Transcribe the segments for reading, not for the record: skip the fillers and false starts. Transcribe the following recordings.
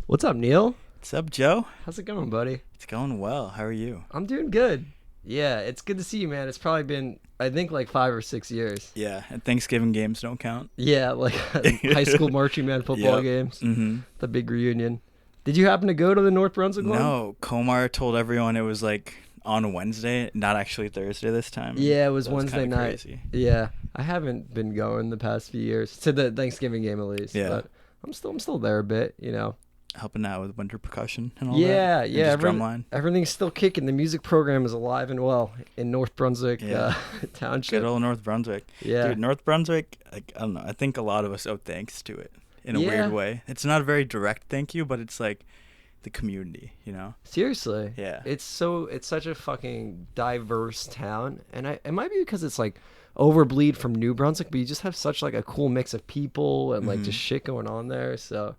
What's up, Neel? What's up, Joe? How's it going, buddy? It's going well. How are you? I'm doing good. Yeah, it's good to see you, man. It's probably been, I think, like 5 or 6 years. Yeah, and Thanksgiving games don't count. Yeah, like high school marching band football Yep. games. Mm-hmm. The big reunion. Did you happen to go to the North Brunswick one? No, Komar told everyone it was like on Wednesday, not actually Thursday this time. Yeah, it was That Wednesday kinda night. Crazy. Yeah, I haven't been going the past few years to the Thanksgiving game at least. Yeah. But I'm still there a bit, you know. Helping out with winter percussion and all Yeah, that. yeah. And just drumline. Everything's still kicking. The music program is alive and well in North Brunswick Yeah. Township. Good old North Brunswick. Yeah. Dude, North Brunswick, like, I don't know. I think a lot of us owe thanks to it in a Yeah. weird way. It's not a very direct thank you, but it's like the community, you know? Seriously. Yeah. It's such a fucking diverse town, and it might be because it's like overbleed from New Brunswick, but you just have such like a cool mix of people and like just shit going on there. So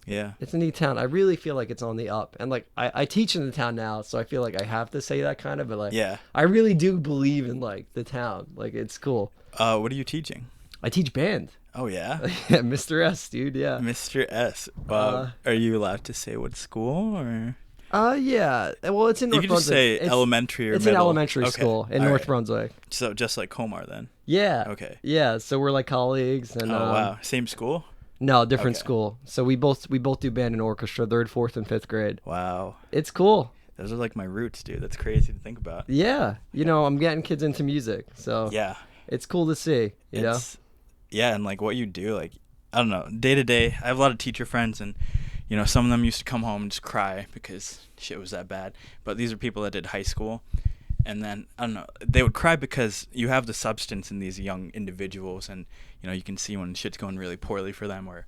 Yeah. it's a neat town. I really feel like it's on the up, and like I teach in the town now, so I feel like I have to say that kind of, but like Yeah. I really do believe in like the town. Like it's cool. What are you teaching? I teach band. Oh, yeah? Yeah, Mr. S, dude. Yeah. Mr. S. Are you allowed to say what school or? Yeah. Well, it's in You North can just Brunswick. say It's- elementary or It's middle. an elementary Okay. school in All North right. Brunswick. So just like Komar then. Yeah. Okay. Yeah. So we're like colleagues, and Oh wow, same school. no, different Okay. school. So we both do band and orchestra, third, fourth, and fifth grade. Wow, It's cool. those are like my roots, dude. That's crazy to think about. Yeah. You know, I'm getting kids into music, so Yeah, it's cool to see. You know. yeah, and like what you do, like I don't know, day to day. I have a lot of teacher friends, and you know, some of them used to come home and just cry because shit was that bad. But these are people that did high school, and then I don't know, they would cry because you have the substance in these young individuals, and you know, you can see when shit's going really poorly for them, where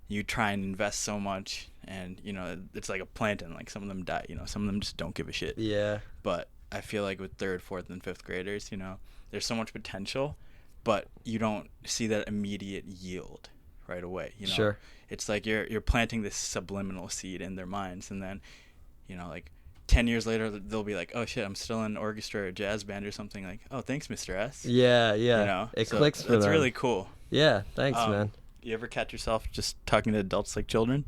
you try and invest so much, and you know, it's like a plant, and like some of them die. You know, some of them just don't give a shit. Yeah. But I feel like with third, fourth, and fifth graders, you know, there's so much potential, but you don't see that immediate yield right away. You know, Sure. it's like you're planting this subliminal seed in their minds, and then, you know, like 10 years later, they'll be like, oh shit, I'm still in orchestra or jazz band or something. Like, oh, thanks, Mr. S. Yeah. Yeah. You know, It so clicks for that's them. really cool. Yeah. Thanks, Um, man. You ever catch yourself just talking to adults like children?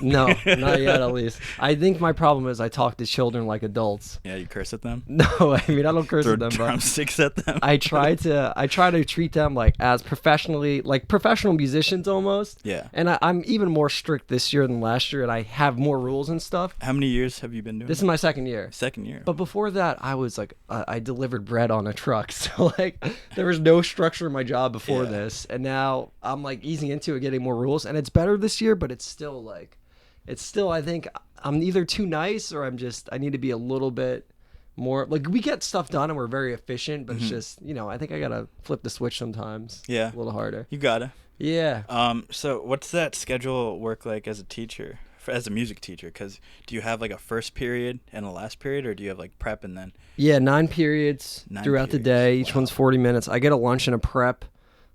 No, not yet. At least I think my problem is I talk to children like adults. Yeah, you curse at them. No, I mean I don't curse Throw at them, but drumsticks at them. I try to treat them like as professionally, like professional musicians almost. Yeah. And I'm even more strict this year than last year, and I have more rules and stuff. How many years have you been doing This it? is my second year. Second year. But before that, I was like, I delivered bread on a truck. So like, there was no structure in my job before Yeah. this, and now I'm like easing into it, getting more rules, and it's better this year. But it's still I think I'm either too nice or I need to be a little bit more like we get stuff done and we're very efficient, but it's just I think I gotta flip the switch sometimes. Yeah. A little harder. You gotta. Yeah. So what's that schedule work like as a teacher, as a music teacher? Because do you have like a first period and a last period, or do you have like prep and then? Yeah, 9 periods 9 throughout the periods, day. Each wow. one's 40 minutes. I get a lunch and a prep.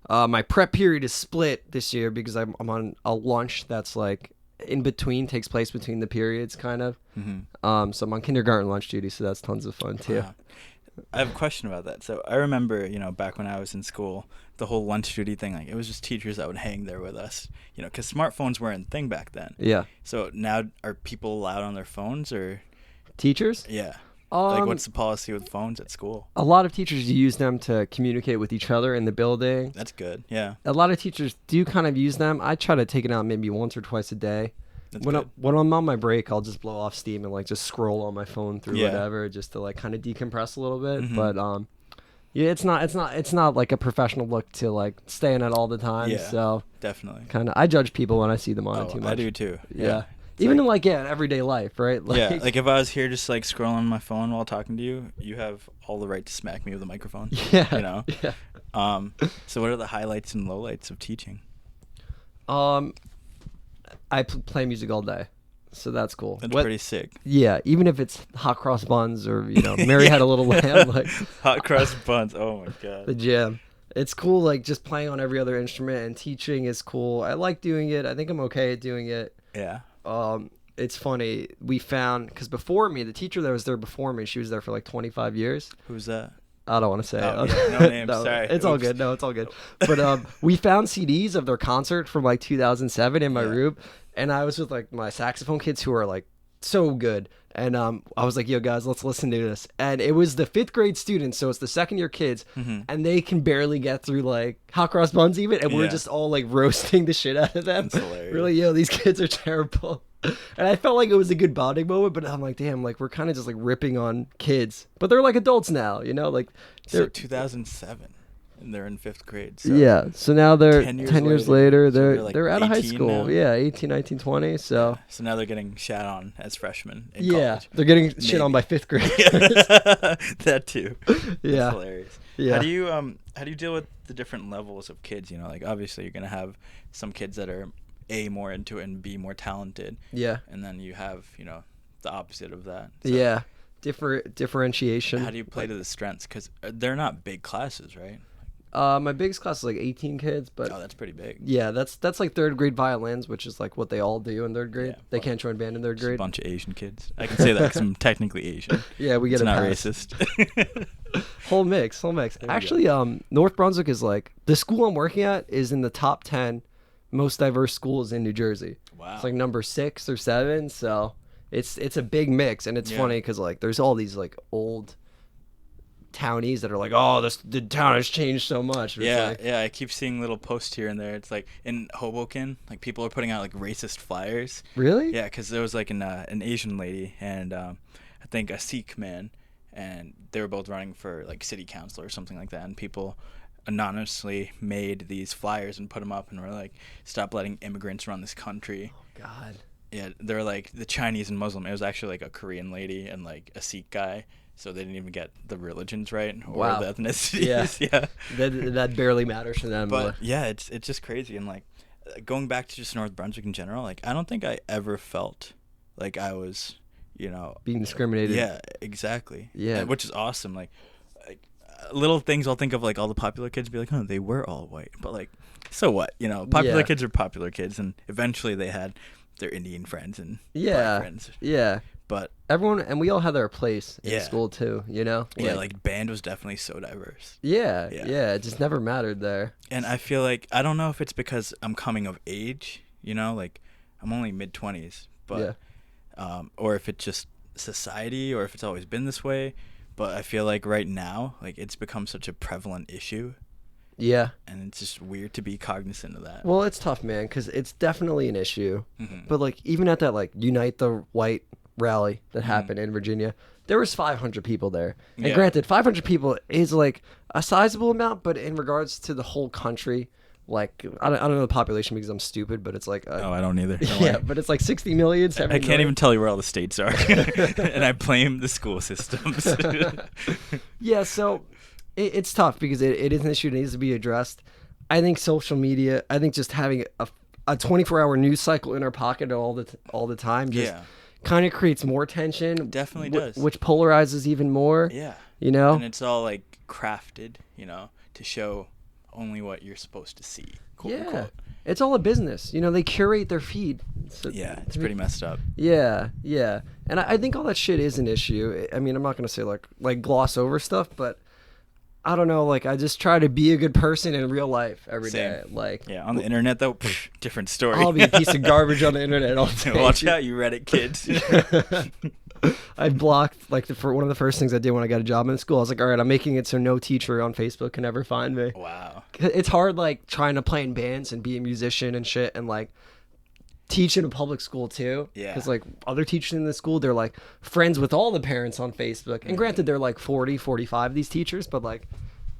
My prep period is split this year because I'm on a lunch that's like in between, takes place between the periods, kind of. So I'm on kindergarten lunch duty, so that's tons of fun too. Wow. I have a question about that. So I remember, you know, back when I was in school, the whole lunch duty thing, like it was just teachers that would hang there with us, you know, because smartphones weren't a thing back then. Yeah. So now are people allowed on their phones or? Teachers? Yeah. Like what's the policy with phones at school? A lot of teachers use them to communicate with each other in the building. That's good. Yeah. A lot of teachers do kind of use them. I try to take it out maybe once or twice a day. That's When good. when I'm on my break, I'll just blow off steam and like just scroll on my phone through Yeah. whatever, just to like kind of decompress a little bit. Mhm. But yeah, it's not like a professional look to like stay in it all the time. Yeah. So Definitely. kind of I judge people when I see them on it Oh, too much. I do too. Yeah. It's Even like- in like everyday life, right? Like, Yeah, like if I was here just like scrolling on my phone while talking to you, you have all the right to smack me with a microphone. yeah, You know? yeah. So what are the highlights and lowlights of teaching? I play music all day, so that's cool. That's What- pretty sick. Yeah, even if it's hot cross buns or Mary Had a Little Lamb, like Hot cross buns. Oh my the god. jam. It's cool, like just playing on every other instrument, and teaching is cool. I like doing it. I think I'm okay at doing it. Yeah. It's funny. We found because before me, the teacher that was there before me, she was there for like 25 years. Who's that? I don't want to say Oh, it. yeah, no names, No, sorry. It's all Oops. good. No, it's all good. But we found CDs of their concert from like 2007 in my Yeah. room. and I was with like my saxophone kids who are like so good. And I was like, yo, guys, let's listen to this. And it was the 5th grade students, so it's the 2nd year kids, and they can barely get through like Hot Cross Buns even, and we're just all like roasting the shit out of them. That's hilarious. Really, yo, these kids are terrible. And I felt like it was a good bonding moment, but I'm like, damn, like we're kind of just like ripping on kids, but they're like adults now, you know, like So 2007, and they're in 5th grade. So yeah. So now they're 10 years later, so they're out of high 18 school. now? Yeah, 18, 19, 20. So Yeah. So now they're getting shat on as freshmen in yeah, college. they're getting shit on by 5th grade. That too. Yeah. That's hilarious. Yeah. How do you deal with the different levels of kids? You know, like obviously you're gonna have some kids that are A, more into it, and B, more talented. Yeah. And then you have, you know, the opposite of that. So Yeah. Differentiation. How do you play to the strengths? Because they're not big classes, right? My biggest class is like 18 kids, but Oh, that's pretty big. yeah, that's like 3rd grade violins, which is like what they all do in 3rd grade. Yeah, They well, can't join band in 3rd Just a grade. bunch of Asian kids. I can say that because I'm technically Asian. Yeah, we get It's a not pass. racist. Whole mix. There we Actually, North Brunswick is like the school I'm working at is in the top 10 most diverse schools in New Jersey. Wow. It's like number 6 or 7, so it's a big mix, and it's Yeah. funny because like there's all these like old townies that are like, oh, the town has changed so much. But it's Yeah, like, yeah. I keep seeing little posts here and there. It's like in Hoboken, like people are putting out like racist flyers. really? Yeah, because there was like an Asian lady and I think a Sikh man, and they were both running for like city council or something like that. And people anonymously made these flyers and put them up, and were like, "Stop letting immigrants run this country." Oh God. Yeah, they're like the Chinese and Muslim. It was actually like a Korean lady and like a Sikh guy. So they didn't even get the religions right or Wow. the ethnicities. Yeah. Yeah. That barely matters to them. But yeah, it's just crazy. And like going back to just North Brunswick in general, like I don't think I ever felt like I was, you know, being discriminated. yeah, exactly. Yeah. And which is awesome. Like little things I'll think of, like all the popular kids be like, oh, they were all white, but like, so what? You know, popular Yeah. kids are popular kids, and eventually they had their Indian friends and Yeah. black friends. Yeah. But Everyone, and we all had our place in Yeah. school too, you know? yeah, like band was definitely so diverse. Yeah, Yeah. yeah, it just never mattered there. And I feel like, I don't know if it's because I'm coming of age, you know, like I'm only mid-20s, but or if it's just society, or if it's always been this way. But I feel like right now, like it's become such a prevalent issue, Yeah. and it's just weird to be cognizant of that. Well, it's tough, man, because it's definitely an issue. Mhm. But like, even at that like Unite the White rally that happened in Virginia, there was 500 people there. And Yeah. granted, 500 people is like a sizable amount, but in regards to the whole country, like I don't know the population because I'm stupid, but it's like Oh, I don't either. Don't yeah, worry. but it's like 60 million, 70 I can't even tell you where all the states are, and I blame the school systems. Yeah, so it's tough because it is an issue that needs to be addressed. I think social media, I think just having a 24-hour news cycle in our pocket all the time just Yeah. kind of creates more tension. Definitely does. Which polarizes even more. Yeah. You know? And it's all like crafted, you know, to show only what you're supposed to see. Quote, Yeah. unquote. It's all a business. You know, they curate their feed. So, Yeah, it's pretty messed up. Yeah, yeah. And I think all that shit is an issue. I mean, I'm not going to say like gloss over stuff, but I don't know, like I just try to be a good person in real life every day. Same. Like Yeah, on the internet though, different story. I'll be a piece of garbage on the internet all day. Watch out, you Reddit kids. I blocked like for one of the first things I did when I got a job in school. I was like, all right, I'm making it so no teacher on Facebook can ever find me. Wow. It's hard like trying to play in bands and be a musician and shit and like teach in a public school too. Yeah. Because like other teachers in the school, they're like friends with all the parents on Facebook. And granted, they're like 40, 45, these teachers, but like,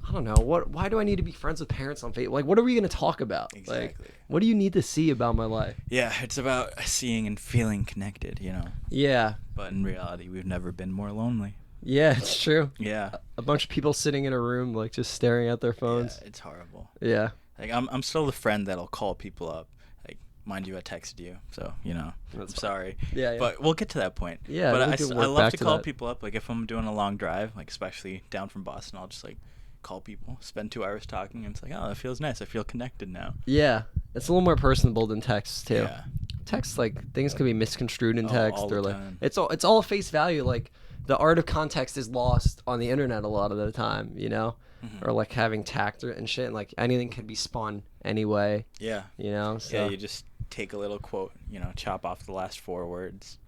I don't know. Why do I need to be friends with parents on Facebook? Like, what are we going to talk about? Like, Exactly. what do you need to see about my life? Yeah, it's about seeing and feeling connected, you know. Yeah. But in reality, we've never been more lonely. Yeah, it's true. Yeah. A bunch of people sitting in a room, like just staring at their phones. Yeah, it's horrible. Yeah. Like I'm still the friend that'll call people up. Like, mind you, I texted you, so you know. That's I'm fine. sorry. Yeah. But we'll get to that point. Yeah, But we I, can I work love back to to call that. people up. Like if I'm doing a long drive, like especially down from Boston, I'll just like call people, spend 2 hours talking, and it's like, oh, that feels nice. I feel connected now. Yeah. It's a little more personable than text too. Yeah. Text, like things can be misconstrued in Oh, text all the or like time. it's all face value. Like the art of context is lost on the internet a lot of the time, you know? Mm-hmm. Or like having tact and shit, and like anything can be spun anyway, Yeah. you know? So Yeah, you just take a little quote, chop off the last 4 words.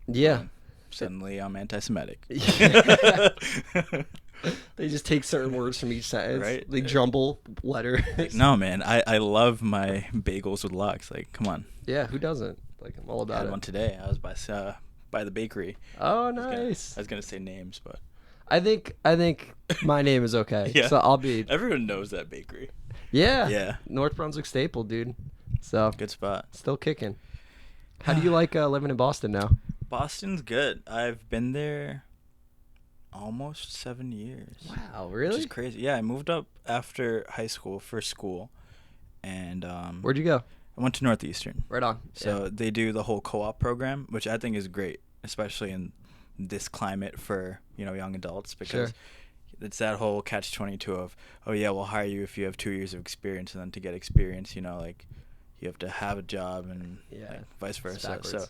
Yeah. Suddenly I'm anti-Semitic. They just take certain words from each sentence. Right? They jumble letters. Like, no, man, I love my bagels with lox. Like, come on. Yeah, who doesn't? Like, I'm all I about had it. one today. I was by the bakery. Oh, nice. I was gonna say names, but I think my name is okay. Yeah. So I'll be. everyone knows that bakery. Yeah. Yeah. North Brunswick staple, dude. So Good spot. still kicking. How do you like living in Boston now? Boston's good. I've been there almost 7 years. Wow, Which really? is crazy. Yeah, I moved up after high school for school, and Where'd you go? I went to Northeastern. Right on. So they do the whole co-op program, which I think is great, especially in this climate for young adults, because it's that whole catch-22 of, oh yeah, we'll hire you if you have 2 years of experience, and then to get experience, like you have to have a job and vice versa. So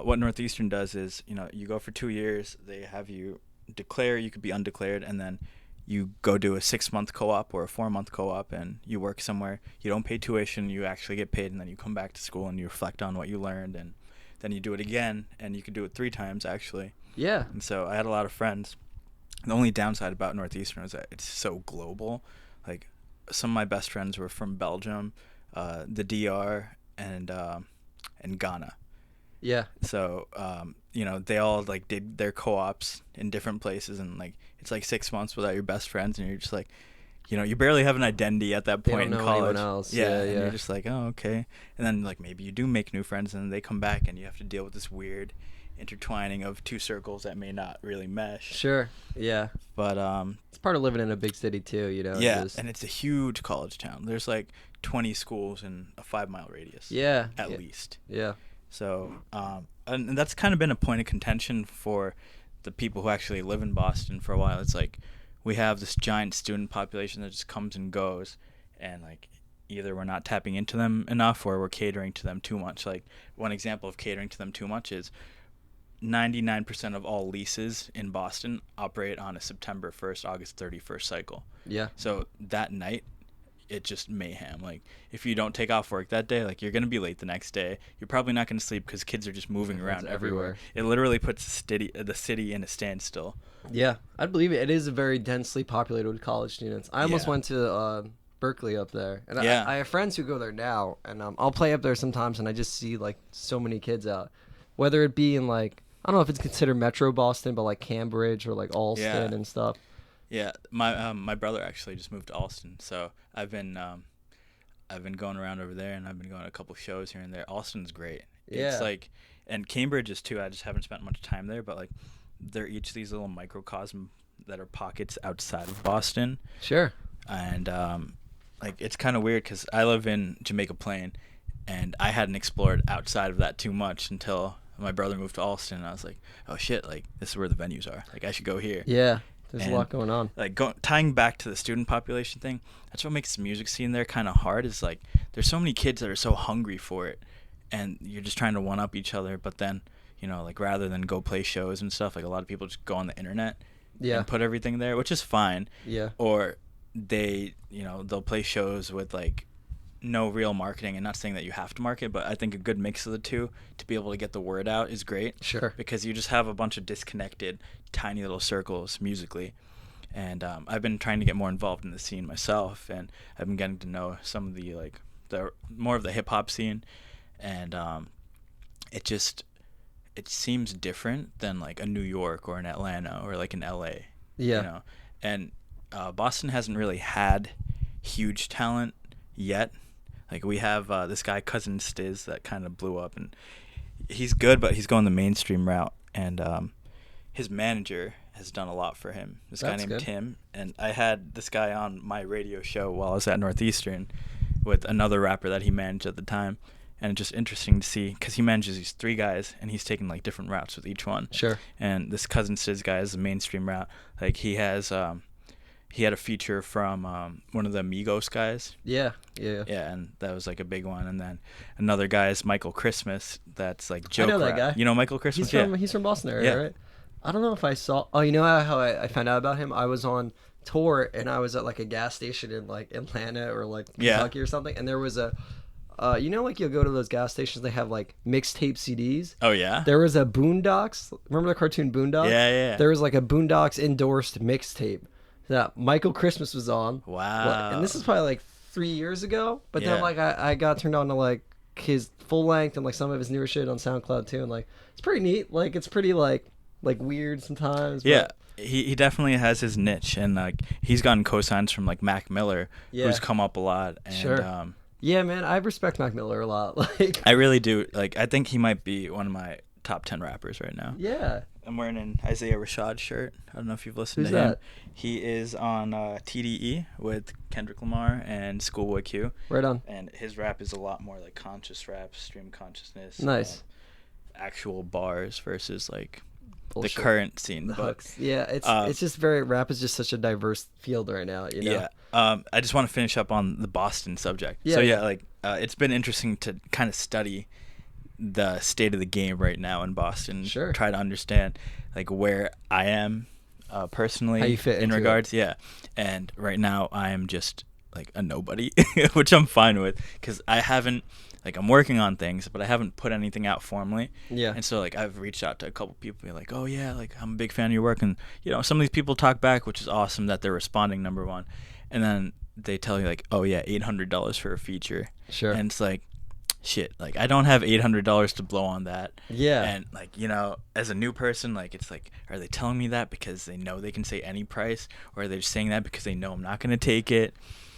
what Northeastern does is, you go for 2 years, they have you declare, you could be undeclared, and then you go do a 6-month co-op or a 4-month co-op, and you work somewhere. You don't pay tuition, you actually get paid, and then you come back to school and you reflect on what you learned, and then you do it again, and you could do it 3 times actually. Yeah. And so I had a lot of friends. The only downside about Northeastern is that it's so global. Like, some of my best friends were from Belgium, the DR, and Ghana. Yeah. So they all like did their co-ops in different places, and like it's like 6 months without your best friends, and you're just like, you barely have an identity at that point They don't in know college. anyone else. Yeah, Yeah. and you're just like, oh, okay. And then like maybe you do make new friends, and then they come back, and you have to deal with this weird intertwining of 2 circles that may not really mesh. Sure. Yeah. But It's part of living in a big city too, yeah, and it's a huge college town. There's like 20 schools in a 5-mile radius. Yeah. At least. Yeah. So, and that's kind of been a point of contention for the people who actually live in Boston for a while. It's like we have this giant student population that just comes and goes, and like either we're not tapping into them enough or we're catering to them too much. Like, one example of catering to them too much is 99% of all leases in Boston operate on a September 1st, August 31st cycle. Yeah. So that night, it's just mayhem. Like, if you don't take off work that day, like, you're going to be late the next day. You're probably not going to sleep because kids are just moving around everywhere. It literally puts the city in a standstill. Yeah, I'd believe it. It is a very densely populated with college students. I almost went to Berkeley up there, and I have friends who go there now, and I'll play up there sometimes, and I just see like so many kids out, whether it be in like, I don't know if it's considered Metro Boston, but like Cambridge or like Allston and stuff. Yeah, my brother actually just moved to Allston, so I've been going around over there, and I've been going to a couple shows here and there. Allston's great. Yeah. It's like, and Cambridge is too. I just haven't spent much time there, but like, they're each these little microcosm that are pockets outside of Boston. Sure. And like, it's kind of weird because I live in Jamaica Plain, and I hadn't explored outside of that too much until my brother moved to Allston, and I was like, oh shit, like, this is where the venues are. Like, I should go here. Yeah. There's a lot going on. Like, tying back to the student population thing, that's what makes the music scene there kind of hard, is like, there's so many kids that are so hungry for it, and you're just trying to one-up each other, but then, like, rather than go play shows and stuff, like, a lot of people just go on the internet and put everything there, which is fine. Yeah. Or they, they'll play shows with, like, no real marketing, and not saying that you have to market, but I think a good mix of the two to be able to get the word out is great. Sure. Because you just have a bunch of disconnected tiny little circles musically, and I've been trying to get more involved in the scene myself, and I've been getting to know some of the like the more of the hip hop scene, and it seems different than like a New York or an Atlanta or like an LA. Yeah. And Boston hasn't really had huge talent yet. Like, we have this guy Cousin Stiz that kind of blew up, and he's good, but he's going the mainstream route, and his manager has done a lot for him. This guy named Tim, and I had this guy on my radio show while I was at Northeastern with another rapper that he managed at the time, and it's just interesting to see because he manages these 3 guys, and he's taking like different routes with each one. Sure. And this Cousin Stiz guy is the mainstream route. Like, he has he had a feature from one of the Migos guys. Yeah, and that was like a big one. And then another guy is Michael Christmas. That's like joke I know that rap. guy. You know Michael Christmas? He's from Boston area, right? I don't know if I saw. Oh, you know how I found out about him? I was on tour, and I was at like a gas station in like Atlanta or like Kentucky or something, and there was a you know, like you'll go to those gas stations, they have like mixtape CDs. Oh yeah. There was a Boondocks. Remember the cartoon Boondocks? Yeah. There was like a Boondocks endorsed mixtape that Michael Christmas was on. Wow. And this is probably like 3 years ago. But then Yeah. like I got turned on to like his full length and like some of his newer shit on SoundCloud too, and like it's pretty neat. Like it's pretty like weird sometimes. But... Yeah. He definitely has his niche, and like he's gotten cosigns from like Mac Miller, who's come up a lot. And, Sure. Yeah, man, I respect Mac Miller a lot. Like I really do. Like I think he might be one of my top 10 rappers right now. yeah. I'm wearing an Isaiah Rashad shirt. I don't know if you've listened Who's to him. that? He is on TDE with Kendrick Lamar and Schoolboy Q. Right on. And his rap is a lot more like conscious rap, stream consciousness. Nice. Actual bars versus like Bullshit. the current scene. The but hooks. Yeah, it's just very rap is just such a diverse field right now. You know. Yeah. I just want to finish up on the Boston subject. Yeah, so yeah. like it's been interesting to kind of study the state of the game right now in Boston. Sure. Try to understand like where I am personally How you fit in into regards. Yeah. And right now I am just like a nobody, which I'm fine with because I haven't like I'm working on things, but I haven't put anything out formally. Yeah. And so like I've reached out to a couple people, be like, oh yeah, like I'm a big fan of your work, and you know some of these people talk back, which is awesome that they're responding. Number one, and then they tell you like, oh yeah, $800 for a feature. Sure. And it's like, shit, like I don't have $800 to blow on that. Yeah. And like, you know, as a new person, like it's like, are they telling me that because they know they can say any price, or are they just saying that because they know I'm not going to take it?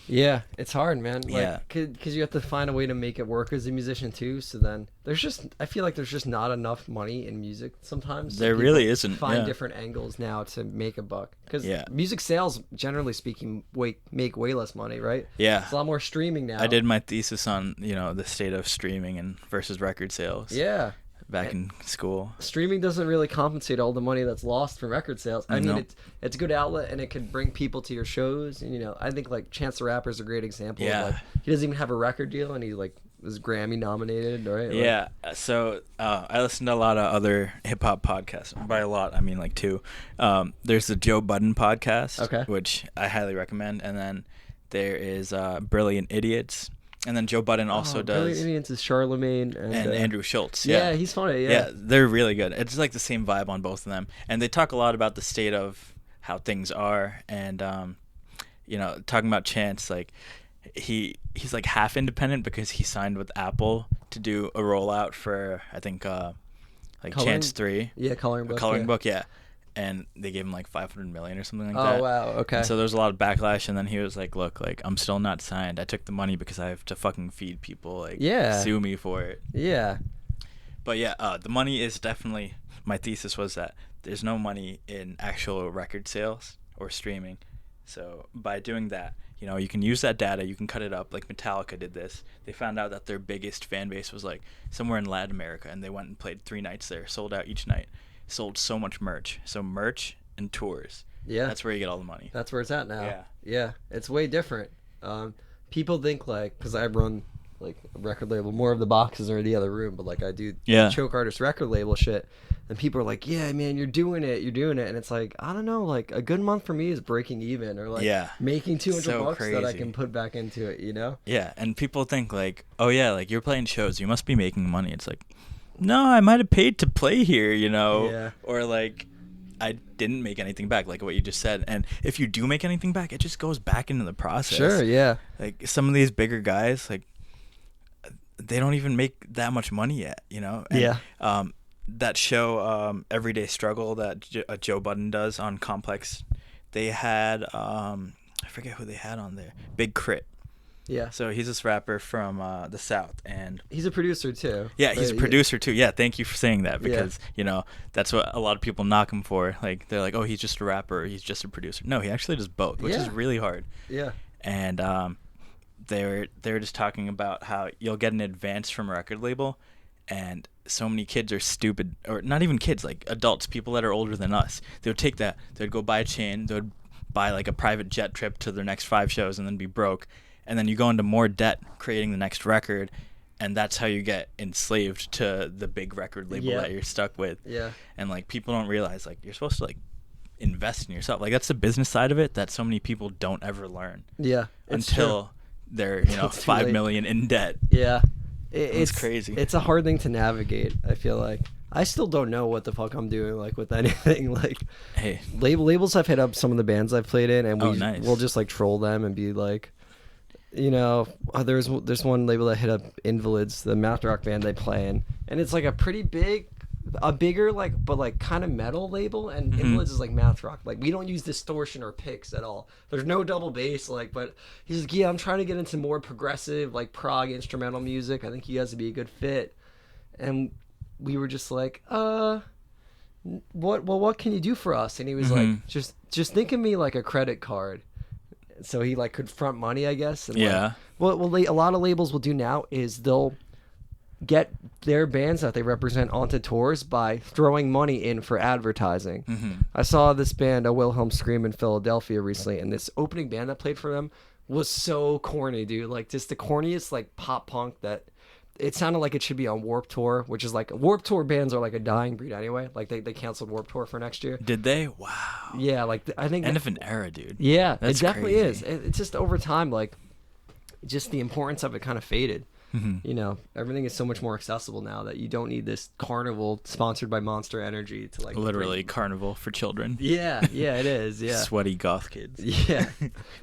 Yeah, it's hard, man. Like, Yeah. because you have to find a way to make it work as a musician too. So then I feel like there's just not enough money in music sometimes. So There people really isn't, Find yeah. different angles now to make a buck. Because Yeah. music sales, generally speaking, make way less money, right? Yeah. It's a lot more streaming now. I did my thesis on, you know, the state of streaming and versus record sales. Yeah. Back in school. Streaming doesn't really compensate all the money that's lost from record sales. I mean, Nope. it's a good outlet and it can bring people to your shows. And you know, I think like Chance the Rapper is a great example. Yeah. Of, like, he doesn't even have a record deal and he like was Grammy nominated, right? Like, Yeah, so I listen to a lot of other hip hop podcasts. By a lot, I mean like two. There's the Joe Budden podcast, Okay. which I highly recommend, and then there is Brilliant Idiots, and then Joe Budden also Brilliant does, Idiots is Charlemagne and Andrew Schultz. Yeah, he's funny. Yeah, they're really good. It's like the same vibe on both of them, and they talk a lot about the state of how things are, and you know, talking about Chance, like he's like half independent because he signed with Apple to do a rollout for I think like Coloring? Chance 3, Yeah, Coloring Book. Coloring yeah. Book, yeah, and they gave him like 500 million or something like Oh that. wow, okay. And so there was a lot of backlash, and then he was like, "Look, like I'm still not signed. I took the money because I have to fucking feed people. Like, Yeah. sue me for it." Yeah, But yeah, the money is definitely. My thesis was that there's no money in actual record sales or streaming. So by doing that, you know, you can use that data. You can cut it up. Like Metallica did this. They found out that their biggest fan base was like somewhere in Latin America, and they went and played 3 nights there, sold out each night, sold so much merch. So merch and tours. yeah. That's where you get all the money. That's where it's at now. Yeah. Yeah, it's way different. People think like, because I run like a record label, more of the boxes are in the other room, but like I do Yeah. choke artist record label shit, and people are like, yeah, man, you're doing it, and it's like, I don't know, like a good month for me is breaking even or like Yeah. making 200 So bucks that I crazy. can put back into it, you know? Yeah, and people think like, oh yeah, like you're playing shows, you must be making money. It's like, no, I might have paid to play here, you know, Yeah. or like I didn't make anything back, like what you just said. And if you do make anything back, it just goes back into the process. Sure, yeah. Like some of these bigger guys, like they don't even make that much money yet, you know. And, Yeah. That show, Everyday Struggle, that Joe Budden does on Complex, they had I forget who they had on there. Big Crit. Yeah. So he's this rapper from the South, and He's a producer too. yeah, he's a Right? producer too. Yeah, thank you for saying that, Yeah. because you know that's what a lot of people knock him for. Like they're like, oh, he's just a rapper, or he's just a producer. No, he actually does both, which is Yeah. really hard. Yeah. And they were just talking about how you'll get an advance from a record label, and so many kids are stupid, or not even kids, like adults, people that are older than us. They would take that, they'd go buy a chain, they would buy like a private jet trip to their next 5 shows, and then be broke. And then you go into more debt creating the next record, and that's how you get enslaved to the big record label Yeah. that you're stuck with. Yeah. And like people don't realize like you're supposed to like invest in yourself. Like that's the business side of it that so many people don't ever learn Yeah. It's true. until they're It's too 5 late. million in debt. Yeah. It's crazy. It's a hard thing to navigate, I feel like. I still don't know what the fuck I'm doing, like, with anything. Like, Hey, labels have hit up some of the bands I've played in, and Oh, nice. we'll just, like, troll them and be like, there's one label that hit up Invalids, the math rock band they play in, and it's, like, a bigger, like, but, like, kind of metal label, and Invalids is, like, math rock. Like, we don't use distortion or picks at all. There's no double bass, like, but he's like, yeah, I'm trying to get into more progressive, like, prog instrumental music. I think you guys would be a good fit. And we were just like, what can you do for us? And he was like, just think of me like a credit card. So he, like, could front money, I guess. And Yeah. Like, what a lot of labels will do now is they'll get their bands that they represent onto tours by throwing money in for advertising. I saw this band, a Wilhelm Scream, in Philadelphia recently, and this opening band that played for them was so corny, dude. Like, just the corniest, like, pop punk that it sounded like it should be on Warped Tour, which is like, Warped Tour bands are like a dying breed anyway. Like, they canceled Warped Tour for next year. Did they? Wow. Yeah, like, I think End of an era, dude. yeah, That's it definitely crazy. is. It's just over time, like, just the importance of it kind of faded. Everything is so much more accessible now that you don't need this carnival sponsored by Monster Energy to, like, Literally carnival for children. Yeah, it is. Yeah, Sweaty goth kids. yeah,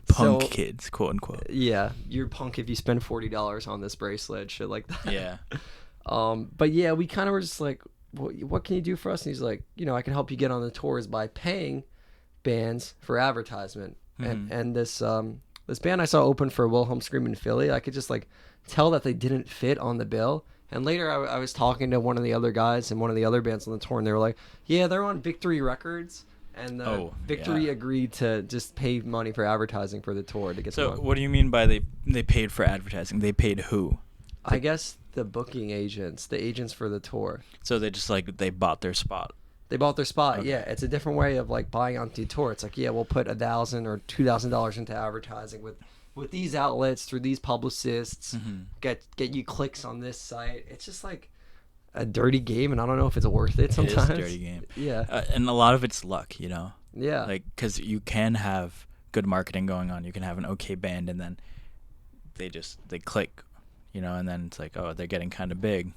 Punk So, kids, quote unquote. yeah. You're punk if you spend $40 on this bracelet, shit like that. Yeah. But yeah, we kind of were just like, what can you do for us? And he's like, I can help you get on the tours by paying bands for advertisement. And this band I saw open for Wilhelm Scream in Philly, I could just, like, tell that they didn't fit on the bill. And later I was talking to one of the other guys and one of the other bands on the tour, and they were like, yeah, they're on Victory Records. And Victory agreed to just pay money for advertising for the tour to get So them on. what do you mean by they paid for advertising? They paid who? I guess the booking agents, the agents for the tour. So they just, like, they bought their spot. They bought their spot. Okay. Yeah, it's a different way of, like, buying onto tour. It's like, yeah, we'll put $1,000 or $2,000 into advertising with these outlets through these publicists. Get you clicks on this site. It's just like a dirty game, and I don't know if it's worth it sometimes. It is a dirty game. Yeah. And a lot of it's luck, Yeah. Like, because you can have good marketing going on. You can have an okay band, and then they click, and then it's like, oh, they're getting kind of big.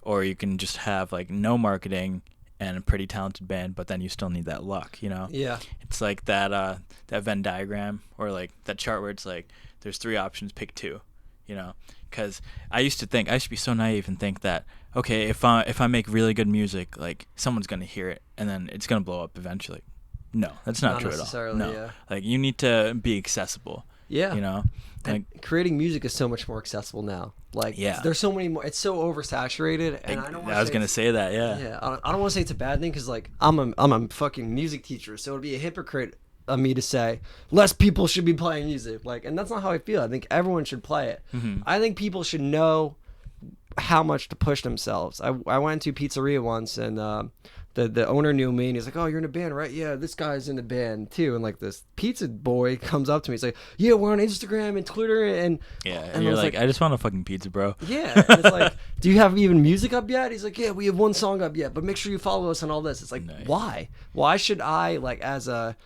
Or you can just have, like, no marketing and a pretty talented band, but then you still need that luck, Yeah. It's like that Venn diagram, or, like, that chart where it's like there's 3 options, pick 2, because I used to be so naive and think that, okay, if I make really good music, like, someone's gonna hear it and then it's gonna blow up eventually. No, that's not true at all. Necessarily, No, yeah. like, you need to be accessible. Yeah. Like, And creating music is so much more accessible now. Like, Yeah. there's so many more. It's so oversaturated, and I don't. I was gonna say that, yeah. Yeah, I don't want to say it's a bad thing, because, like, I'm a fucking music teacher, so it'd be a hypocrite of me to say less people should be playing music. Like, and that's not how I feel. I think everyone should play it. I think people should know how much to push themselves. I went to pizzeria once, and the owner knew me, and he's like, oh, you're in a band, right? Yeah, this guy's in the band too. And, like, this pizza boy comes up to me, he's like, yeah, we're on Instagram and Twitter, and And you're like, I just want a fucking pizza, bro. yeah. And it's like, do you have even music up yet? He's like, yeah, we have one song up yet, but make sure you follow us on all this. It's like, Nice. why should I, like, as an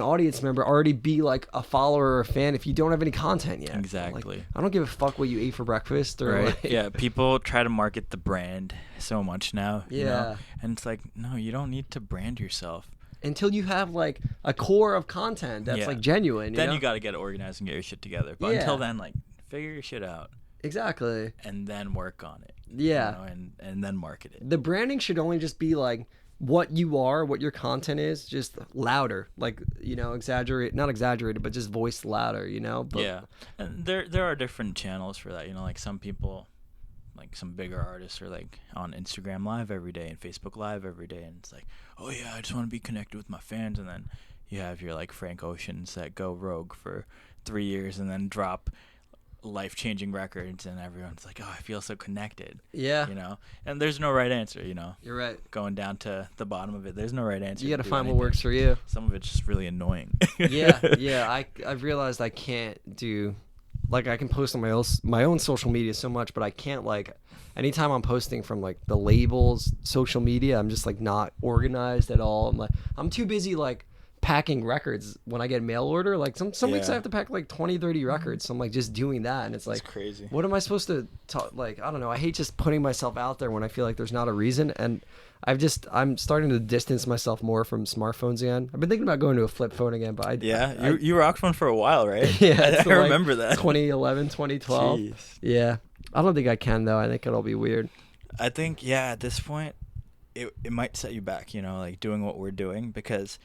audience member, already be, like, a follower or a fan if you don't have any content yet? Exactly. Like, I don't give a fuck what you ate for breakfast, or Right. like, Yeah, people try to market the brand so much now. Yeah. And it's like, no, you don't need to brand yourself. until you have, like, a core of content that's like genuine. Then know? you got to get organized and get your shit together. But until then, like, figure your shit out Exactly. and then work on it. Yeah. And then market it. The branding should only just be like what you are, what your content is, just louder, like, not exaggerated, but just voiced louder, But, Yeah, and there are different channels for that. Like, some people, like some bigger artists, are like on Instagram Live every day and Facebook Live every day, and it's like, oh yeah, I just want to be connected with my fans. And then you have your, like, Frank Oceans that go rogue for 3 years and then drop life-changing records, and everyone's like, oh, I feel so connected. Yeah. And there's no right answer. You're right. Going down to the bottom of it, there's no right answer. You got to do find what anything. works for you. Some of it's just really annoying. Yeah. I've realized I can't do, like, I can post on my own social media so much, but I can't, like, anytime I'm posting from, like, the labels social media, I'm just, like, not organized at all. I'm too busy, like, packing records when I get mail order. Like some weeks I have to pack like 20, 30 records. So I'm like just doing that, and it's like, That's crazy. what am I supposed to talk? Like, I don't know. I hate just putting myself out there when I feel like there's not a reason. And I'm starting to distance myself more from smartphones again. I've been thinking about going to a flip phone again, but you rocked one for a while, right? Yeah, I remember that. 2011, 2012. Jeez. Yeah, I don't think I can though. I think it'll be weird. I think at this point, it might set you back. Like doing what we're doing, because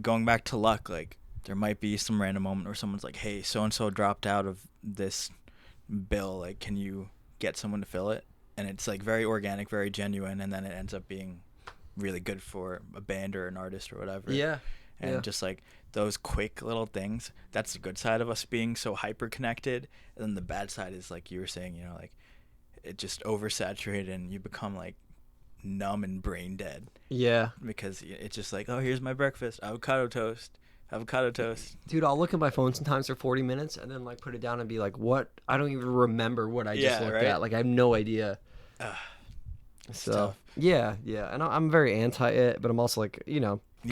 going back to luck, like there might be some random moment where someone's like, "Hey, so and so dropped out of this bill. Like, can you get someone to fill it?" And it's like very organic, very genuine, and then it ends up being really good for a band or an artist or whatever. Yeah. And just like those quick little things, that's the good side of us being so hyper connected. And then the bad side is like you were saying, like it just oversaturated and you become like numb and brain dead. Yeah. Because it's just like, oh, here's my breakfast, avocado toast. Dude, I'll look at my phone sometimes for 40 minutes and then like put it down and be like, what? I don't even remember what I just looked at. Like I have no idea. So tough. yeah. And I'm very anti it, but I'm also like, you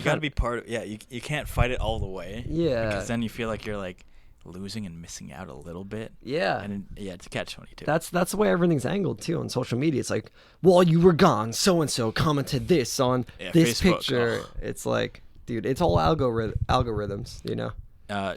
got to be part of you can't fight it all the way. Yeah. Because then you feel like you're like losing and missing out a little bit. Yeah. And it's a catch-22. That's the way everything's angled too on social media. It's like, while you were gone, so and so commented this on this Facebook. picture. Oh. It's like, dude, it's all algorithms,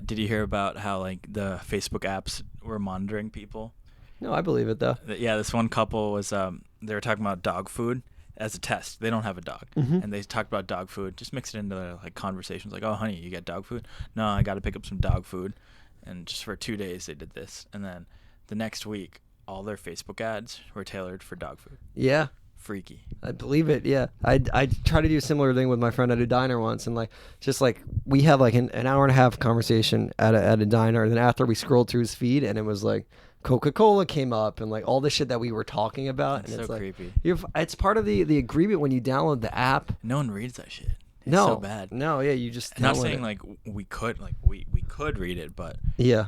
Did you hear about how like the Facebook apps were monitoring people? No, I believe it though. Yeah, this one couple was they were talking about dog food as a test. They don't have a dog, and they talked about dog food. Just mix it into their like conversations, like, "Oh, honey, you get dog food?" "No, I got to pick up some dog food." And just for 2 days they did this, and then the next week all their Facebook ads were tailored for dog food. Yeah. Freaky. I believe it. Yeah. I tried to do a similar thing with my friend at a diner once, and like just like we had like an hour and a half conversation at a diner, and then after we scrolled through his feed and it was like Coca-Cola came up and like all the shit that we were talking about. That's and it's so like, creepy. It's part of the agreement when you download the app. No one reads that shit. It's no, so bad. No, yeah, you just I'm not saying it. like we could read it, but yeah,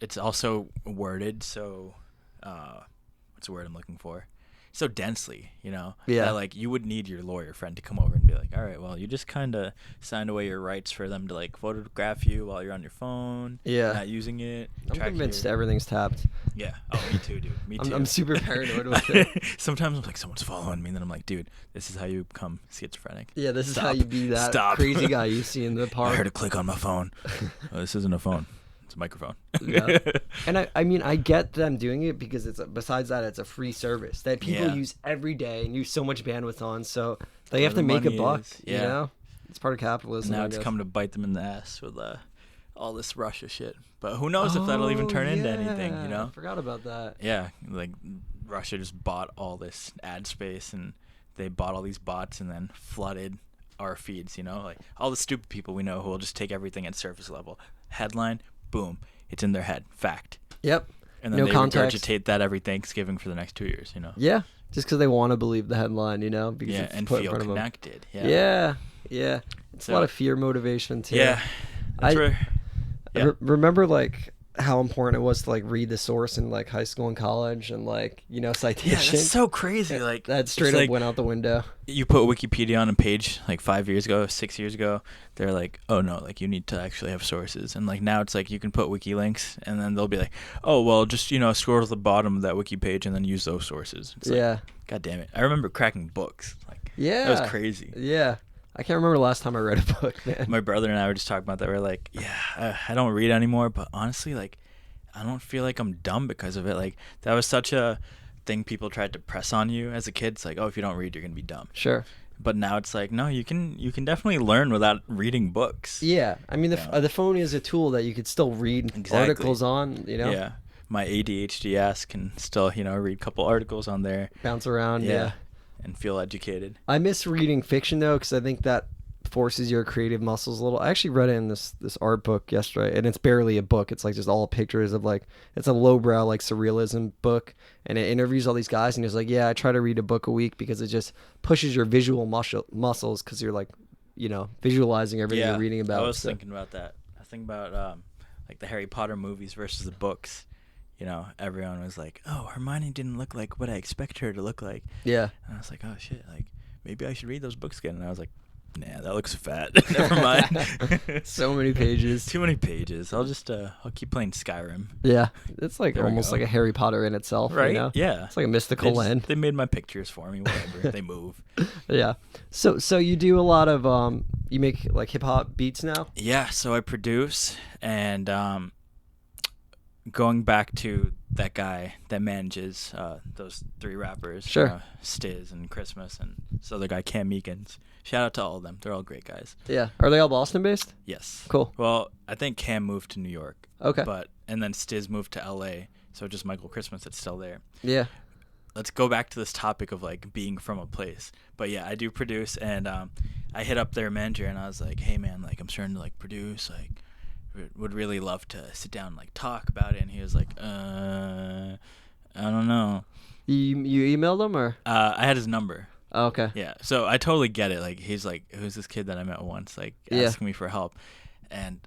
it's also worded so what's the word I'm looking for? So densely, Yeah. that, like you would need your lawyer friend to come over and be like, all right, well, you just kind of signed away your rights for them to like photograph you while you're on your phone. Yeah. Not using it. I'm convinced everything's tapped. Yeah. Oh, me too, dude. Me too. I'm super paranoid with it. Sometimes I'm like, someone's following me, and then I'm like, dude, this is how you become schizophrenic. Yeah, this is how you be that crazy guy you see in the park. I heard a click on my phone. Oh, this isn't a phone. It's a microphone. Yeah. And I mean, I get them doing it because besides that, it's a free service that people use every day and use so much bandwidth on. So they have to make a buck. Yeah. It's part of capitalism. And now it's come to bite them in the ass with all this Russia shit. But who knows if that'll even turn into anything, I forgot about that. Yeah, like Russia just bought all this ad space and they bought all these bots and then flooded our feeds, like all the stupid people we know who will just take everything at surface level. Headline, boom, it's in their head. Fact. Yep. And then they regurgitate that every Thanksgiving for the next 2 years, Yeah, just because they want to believe the headline, because yeah, it's and put feel in front connected. Of them. Yeah. It's a lot of fear motivation too. Yeah. I remember like how important it was to like read the source in like high school and college and like citation. Yeah, that's so crazy. Like that straight up went out the window. You put Wikipedia on a page like 5 years ago, 6 years ago. They're like, oh no, like you need to actually have sources. And like now it's like you can put wiki links, and then they'll be like, oh well, just scroll to the bottom of that wiki page and then use those sources. It's like, God damn it! I remember cracking books. Like that was crazy. Yeah. I can't remember the last time I read a book, man. My brother and I were just talking about that. We're like, I don't read anymore, but honestly, like, I don't feel like I'm dumb because of it. Like, that was such a thing people tried to press on you as a kid. It's like, oh, if you don't read, you're gonna be dumb. Sure. But now it's like, no, you can definitely learn without reading books. Yeah, I mean, the phone is a tool that you could still read articles on. Yeah, my ADHD ass can still read a couple articles on there. Bounce around. Yeah. And feel educated. I miss reading fiction though, because I think that forces your creative muscles a little. I actually read it in this art book yesterday, and it's barely a book. It's like just all pictures of like, it's a lowbrow like surrealism book, and it interviews all these guys, and it's like, I try to read a book a week because it just pushes your visual muscles because you're like, visualizing everything you're reading about. I was thinking about that. I think about like the Harry Potter movies versus the books. Everyone was like, oh, Hermione didn't look like what I expect her to look like. Yeah. And I was like, oh, shit, like, maybe I should read those books again. And I was like, Nah, that looks fat. Never mind. So many pages. Too many pages. I'll just I'll keep playing Skyrim. Yeah, it's like There we almost go. like a Harry Potter in itself, Right? You know? Yeah. It's like a mystical land. They made my pictures for me. Whatever. They move. Yeah. So you do a lot of you make like hip hop beats now? Yeah. So I produce, and going back to that guy that manages those 3 rappers, Sure. Stiz and Christmas, and this other guy Cam Meekins. Shout out to all of them. They're all great guys. Yeah. Are they all Boston based? Yes. Cool. Well, I think Cam moved to New York. Okay. And then Stiz moved to LA, so just Michael Christmas that's still there. Yeah. Let's go back to this topic of like being from a place. But yeah, I do produce, and I hit up their manager and I was like, "Hey man, like I'm starting to like produce, like would really love to sit down and like talk about it." And he was like, I don't know. You emailed them or? I had his number. Oh, okay. Yeah, so I totally get it. Like he's like, who's this kid that I met once, like asking me for help, and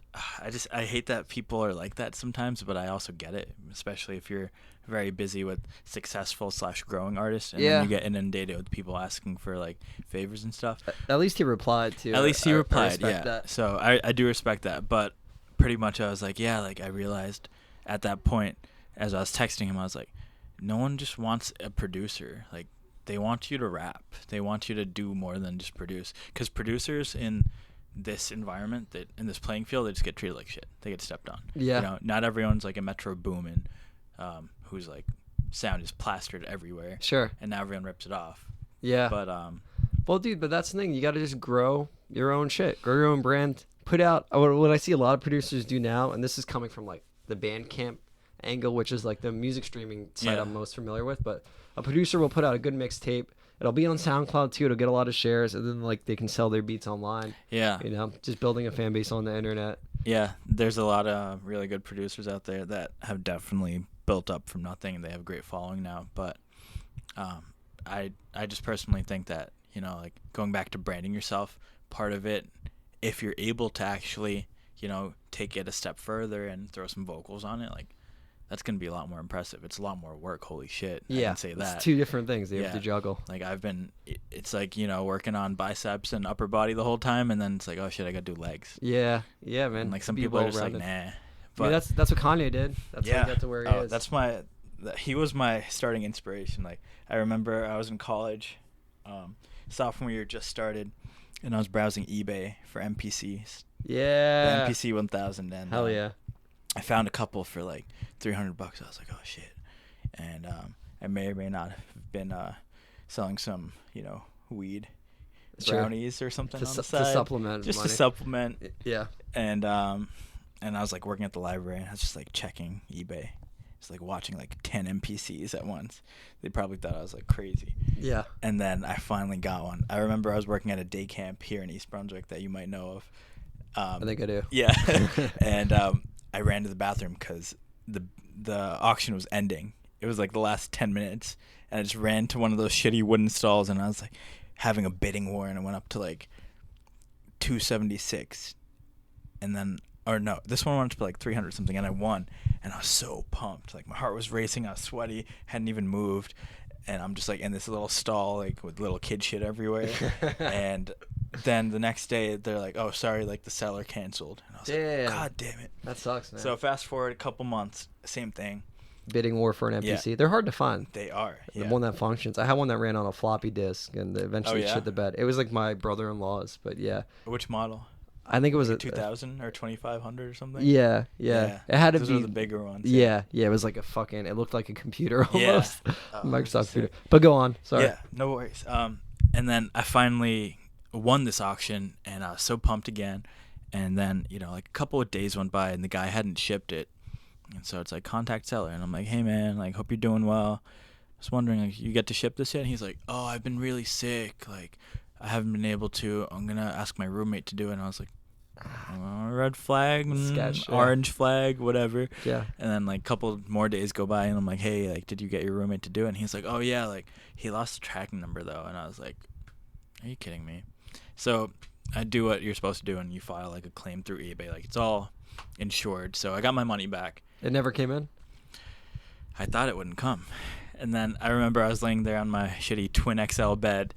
I hate that people are like that sometimes, but I also get it, especially if you're very busy with successful / growing artists, and then you get inundated with people asking for like favors and stuff. At least he replied to. At least he replied, I yeah. respect that. So I do respect that, but pretty much I was like, yeah, like I realized at that point as I was texting him, I was like, no one just wants a producer. Like they want you to rap. They want you to do more than just produce. Because producers in this environment, that in this playing field, they just get treated like shit. They get stepped on. Yeah. You know, not everyone's like a Metro Boomin, whose like sound is plastered everywhere. Sure. And now everyone rips it off. Yeah. But well, dude, but that's the thing. You got to just grow your own shit, grow your own brand, put out. What I see a lot of producers do now, and this is coming from like the Bandcamp angle, which is like the music streaming site I'm most familiar with. But a producer will put out a good mixtape. It'll be on SoundCloud too. It'll get a lot of shares, and then like they can sell their beats online. yeah. You know, just building a fan base on the internet. Yeah, there's a lot of really good producers out there that have definitely built up from nothing, and they have a great following now. But I just personally think that, you know, like going back to branding yourself, part of it, if you're able to actually, you know, take it a step further and throw some vocals on it, like that's going to be a lot more impressive. It's a lot more work. Holy shit. Yeah, I can say that. It's 2 different things they have to juggle. Like it's like, you know, working on biceps and upper body the whole time, and then it's like, oh shit, I got to do legs. Yeah, man. And like some Be people are just like, well-rounded. nah. But I mean, that's what Kanye did. That's how he got to where he is. He was my starting inspiration. Like I remember I was in college, sophomore year just started, and I was browsing eBay for MPCs. Yeah. The MPC 1000, and hell yeah. I found a couple for like $300. I was like, oh shit, and I may or may not have been selling some, you know, weed, brownies or something on the side to supplement just money. to supplement. Yeah. And I was like working at the library, and I was just like checking eBay. Just like watching like 10 MPCs at once. They probably thought I was like crazy. Yeah. And then I finally got one. I remember I was working at a day camp here in East Brunswick that you might know of. I think I do. Yeah. And I ran to the bathroom because the auction was ending. It was like the last 10 minutes, and I just ran to one of those shitty wooden stalls, and I was like having a bidding war, and I went up to like 276, and then, or no, this one went up to like 300 something, and I won, and I was so pumped. Like my heart was racing, I was sweaty, hadn't even moved, and I'm just like in this little stall like with little kid shit everywhere. And then the next day they're like, oh sorry, like the seller canceled, and I was like, god damn it, that sucks, man. so fast forward a couple months, same thing. Bidding war for an NPC. Yeah. They're hard to find. They are. The one that functions. I had one that ran on a floppy disk, and eventually shit the bed. It was like my brother-in-law's, but yeah. Which model? I think it was like 2000 or 2500 or something. Yeah. It had to Those be are the bigger ones. Yeah. It was like it looked like a computer almost. Yeah. Microsoft computer. But go on. Sorry. Yeah, no worries. And then I finally won this auction, and I was so pumped again. And then, you know, like a couple of days went by, and the guy hadn't shipped it. And so it's like, contact seller, and I'm like, hey man, like hope you're doing well. I was wondering, like, you get to ship this yet? And he's like, oh, I've been really sick, like I haven't been able to. I'm gonna ask my roommate to do it. And I was like, red flag, sketch, orange flag, whatever. Yeah. And then like a couple more days go by, and I'm like, hey, like did you get your roommate to do it? And he's like, oh yeah, like he lost the tracking number though. And I was like, are you kidding me? So I do what you're supposed to do, and you file like a claim through eBay, like it's all insured. So I got my money back. It never came in? I thought it wouldn't come. And then I remember I was laying there on my shitty twin XL bed,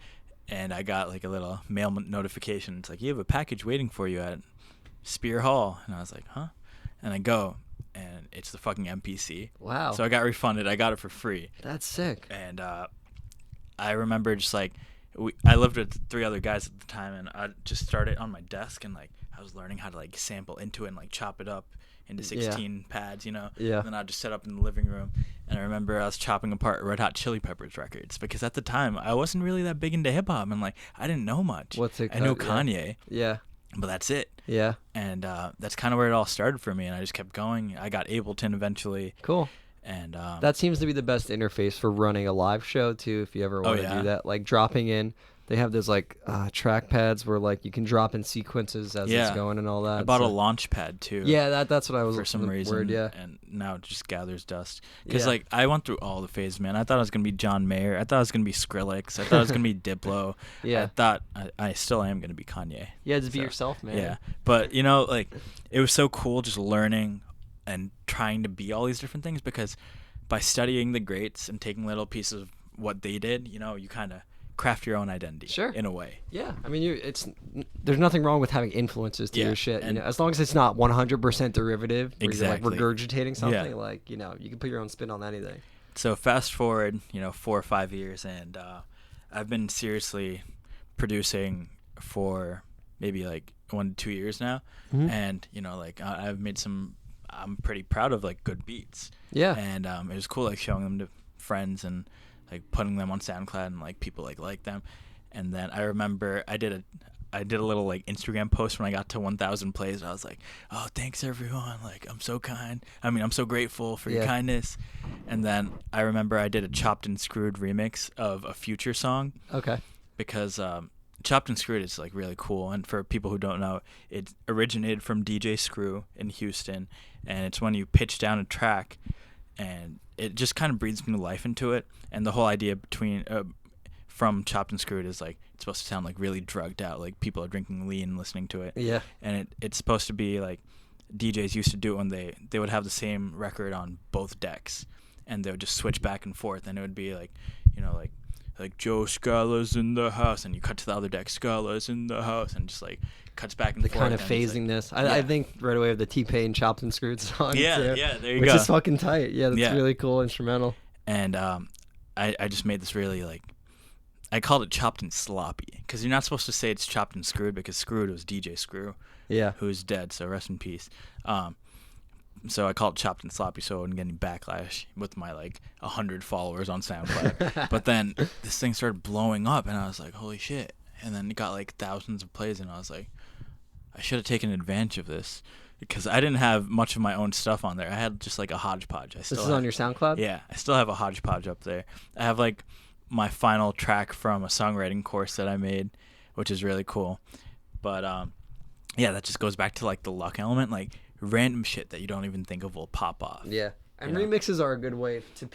and I got like a little mail notification. It's like, you have a package waiting for you at Spear Hall. And I was like, huh? And I go, and it's the fucking MPC. Wow. So I got refunded. I got it for free. That's sick. And I remember just like, I lived with 3 other guys at the time, and I just started on my desk, and like I was learning how to like sample into it and like chop it up into 16 pads, you know? Yeah. And then I'd just set up in the living room. And I remember I was chopping apart Red Hot Chili Peppers records, because at the time I wasn't really that big into hip hop, and like I didn't know much. What's it? I know Kanye. Yeah. But that's it. Yeah. And that's kind of where it all started for me, and I just kept going. I got Ableton eventually. Cool. And that seems to be the best interface for running a live show too, if you ever want to do that. Like dropping in, they have those like track pads where like you can drop in sequences as it's going and all that. I bought a launch pad too. Yeah, that's what I was for some reason. Word, and now it just gathers dust. Because like I went through all the phases, man. I thought I was gonna be John Mayer. I thought I was gonna be Skrillex. I thought I was gonna be Diplo. Yeah. I thought I still am gonna be Kanye. Yeah, just be yourself, man. Yeah, but you know, like it was so cool just learning and trying to be all these different things, because by studying the greats and taking little pieces of what they did, you know, you kind of craft your own identity. Sure. In a way. Yeah, I mean, there's nothing wrong with having influences to your shit. You know, as long as it's not 100% derivative. Where Exactly. you're like regurgitating something. Like, you know, you can put your own spin on anything. So fast forward, you know, 4 or 5 years, and I've been seriously producing for maybe like 1 to 2 years now, and you know, like I've made some. I'm pretty proud of like good beats. Yeah. And it was cool like showing them to friends and like putting them on SoundCloud, and like people like them. And then I remember I did a little like Instagram post when I got to 1,000 plays. I was like, oh, thanks everyone. Like I'm so grateful for your kindness. And then I remember I did a Chopped and Screwed remix of a Future song. Okay. Because Chopped and Screwed is like really cool, and for people who don't know, it originated from DJ Screw in Houston, and it's when you pitch down a track, and it just kind of breathes new life into it. And the whole idea from Chopped and Screwed is like it's supposed to sound like really drugged out, like people are drinking lean listening to it. Yeah. And it's supposed to be like DJs used to do it when they would have the same record on both decks, and they would just switch back and forth, and it would be like, you know, like Joe Scala's in the house, and you cut to the other deck, Scala's in the house, and just like cuts back and forth. The kind of phasingness. I think right away with the T-Pain Chopped and Screwed song. Yeah, too, there you which go. Which is fucking tight. Yeah, that's really cool instrumental. And I just made this really like, I called it Chopped and Sloppy, because you're not supposed to say it's Chopped and Screwed, because Screwed was DJ Screw. Yeah. Who's dead, so rest in peace. So I called it Chopped and Sloppy so I wouldn't get any backlash with my like 100 followers on SoundCloud. But then this thing started blowing up, and I was like, holy shit. And then it got like thousands of plays, and I was like, I should have taken advantage of this, because I didn't have much of my own stuff on there. I had just like a hodgepodge. This is on your SoundCloud? Yeah, I still have a hodgepodge up there. I have like my final track from a songwriting course that I made, which is really cool. But yeah, that just goes back to like the luck element. Like random shit that you don't even think of will pop off. Yeah. And remixes are a good way to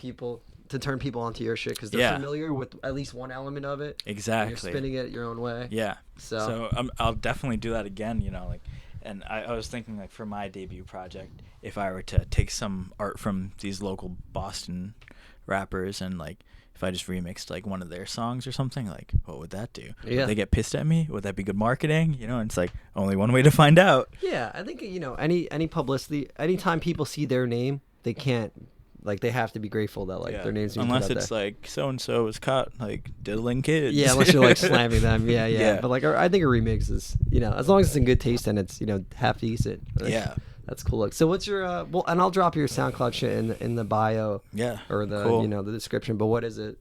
turn people onto your shit, because they're familiar with at least one element of it. Exactly. And you're spinning it your own way. Yeah. So I'll definitely do that again, you know, like, and I was thinking like for my debut project, if I were to take some art from these local Boston rappers, and like if I just remixed like one of their songs or something, like what would that do? Yeah. Would they get pissed at me? Would that be good marketing? You know, and it's like only one way to find out. Yeah, I think, you know, any publicity, anytime people see their name, they can't, like, they have to be grateful that like their name's being unless put out it's there. like so and so was caught like diddling kids. Yeah, unless you're like slamming them. Yeah. Yeah. But like I think a remix is, you know, as long as it's in good taste and it's, you know, half decent. Yeah. That's cool. Look, so what's your well, and I'll drop your SoundCloud shit in the bio. Yeah. Or the cool. you know, the description. But what is it?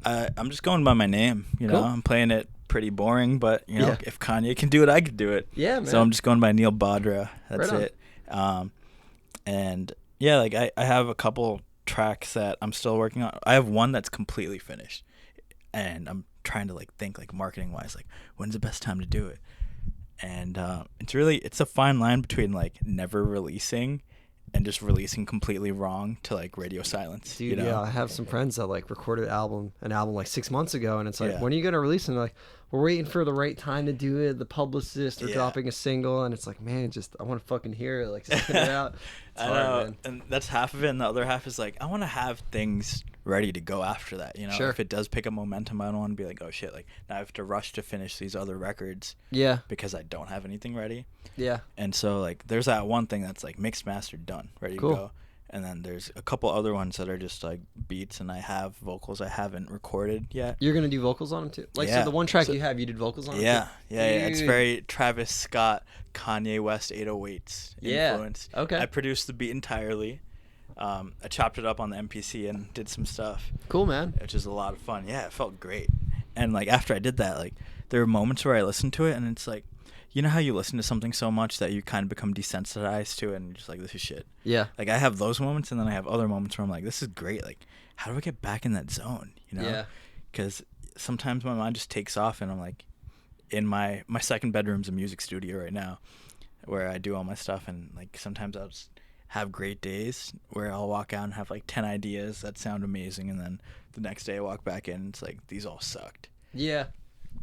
I'm just going by my name. You know, Cool. I'm playing it pretty boring, but you know, if Kanye can do it, I could do it. Yeah, man. So I'm just going by Neel Bhadra. That's Right it. And yeah, like I have a couple tracks that I'm still working on. I have one that's completely finished, and I'm trying to like think like marketing wise, like when's the best time to do it. And it's a fine line between like never releasing and just releasing completely wrong to like radio silence. Dude, you know? yeah, I have some friends that like recorded an album like 6 months ago, and it's like, Yeah. when are you gonna release it? And they're like, we're waiting for the right time to do it, the publicist or Yeah. dropping a single, and it's like, man, just I want to fucking hear it, like just get it out. It's I hard, know, man. and that's half of it, and the other half is like I want to have things ready to go after that. You know, Sure. if it does pick up momentum, I don't want to be like, oh shit, like now I have to rush to finish these other records Yeah, because I don't have anything ready. yeah, And so like there's that one thing that's like mixed, mastered, done, ready Cool. to go. And then there's a couple other ones that are just like beats, and I have vocals I haven't recorded yet. you're gonna do vocals on them too. Like Yeah. so, the one track So- you have, you did vocals on. Yeah, it too? yeah. It's Dude. very Travis Scott, Kanye West 808s Yeah. influence. Okay. I produced the beat entirely. I chopped it up on the MPC and did some stuff, Cool, man. which is a lot of fun. Yeah, it felt great. And like after I did that, like there were moments where I listened to it and it's like, you know how you listen to something so much that you kind of become desensitized to it and you're just like, this is shit. Yeah, Like I have those moments, and then I have other moments where I'm like, this is great. Like, how do I get back in that zone? You know? Yeah. Because sometimes my mind just takes off, and I'm like, in my second bedroom's a music studio right now, where I do all my stuff, and like sometimes I'll just have great days where I'll walk out and have like 10 ideas that sound amazing, and then the next day I walk back in, and it's like these all sucked. yeah.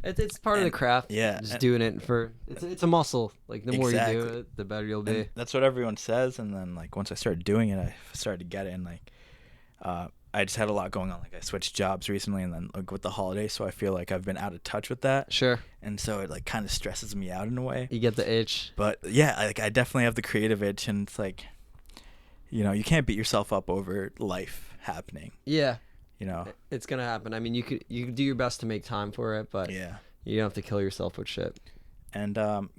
It's part of the And- craft. yeah, just and- doing it for it's a muscle. Like the more you do Exactly. it, the better you'll And be. that's what everyone says, and then like once I started doing it, I started to get it, and like I just had a lot going on. Like I switched jobs recently, and then like with the holidays, so I feel like I've been out of touch with that, Sure, and so it like kind of stresses me out in a way. you get the itch. But yeah, I definitely have the creative itch, and it's like, you know, you can't beat yourself up over life happening. Yeah, You know. it's gonna happen. I mean, you could do your best to make time for it, but Yeah. you don't have to kill yourself with shit. And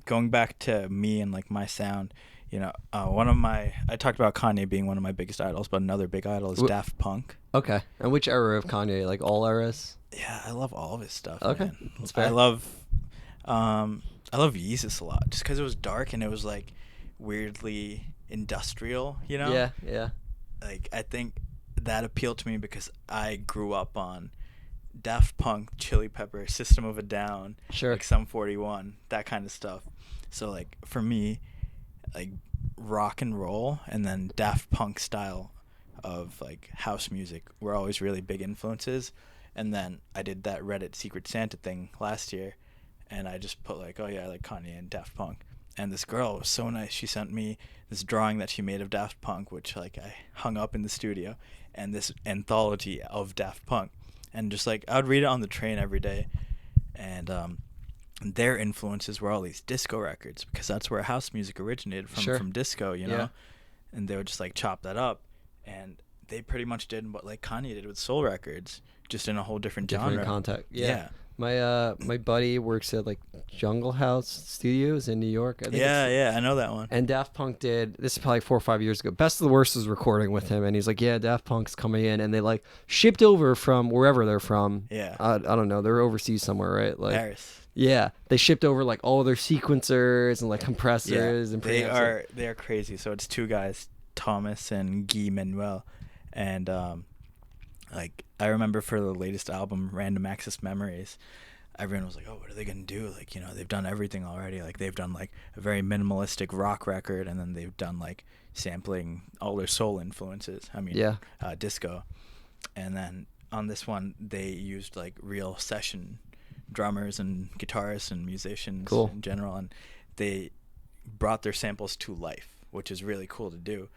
going back to me and like my sound, you know, I talked about Kanye being one of my biggest idols, but another big idol is Daft Punk. Okay, and which era of Kanye? Like all eras? Yeah, I love all of his stuff. Okay, man. that's fair. I love Yeezus a lot, just because it was dark and it was like weirdly industrial. You know? Yeah, yeah. Like I think that appealed to me because I grew up on Daft Punk, Chili Pepper, System of a Down, Sure. like Sum 41, that kind of stuff. So like for me, like rock and roll and then Daft Punk style of like house music were always really big influences. And then I did that Reddit Secret Santa thing last year, and I just put like, oh yeah, I like Kanye and Daft Punk. And this girl was so nice. She sent me this drawing that she made of Daft Punk, which like I hung up in the studio, and this anthology of Daft Punk. And just like I would read it on the train every day, and their influences were all these disco records, because that's where house music originated from, Sure. from disco, you know. Yeah. And they would just like chop that up, and they pretty much did what like Kanye did with soul records, just in a whole different genre. contact. Yeah. My buddy works at like Jungle House Studios in New York. I think Yeah, it's- yeah, I know that one. And Daft Punk did this is probably 4 or 5 years ago. Best of the Worst was recording with him, and he's like, "Yeah, Daft Punk's coming in," and they like shipped over from wherever they're from. Yeah. I don't know. They're overseas somewhere, right? Like, Paris. yeah, they shipped over like all their sequencers and like compressors and they preamps. are crazy. So it's two guys, Thomas and Guy Manuel, and like I remember for the latest album, Random Access Memories, everyone was like, "Oh, what are they gonna do?" Like, you know, they've done everything already. Like they've done like a very minimalistic rock record, and then they've done like sampling all their soul influences. I mean, Yeah. Disco, and then on this one they used like real session drummers and guitarists and musicians Cool. in general, and they brought their samples to life, which is really cool to do.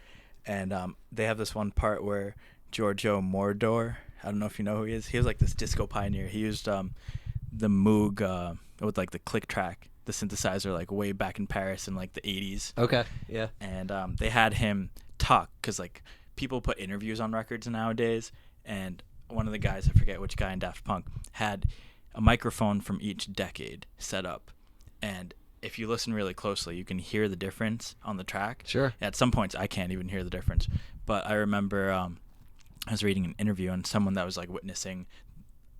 And they have this one part where Giorgio Moroder, I don't know if you know who he is. He was like this disco pioneer. He used the Moog with like the click track, the synthesizer, like way back in Paris in like the 80s. Okay. Yeah. And they had him talk, because like people put interviews on records nowadays, and one of the guys, I forget which guy in Daft Punk, had a microphone from each decade set up, and if you listen really closely, you can hear the difference on the track. Sure. At some points, I can't even hear the difference, but I remember I was reading an interview, and someone that was like witnessing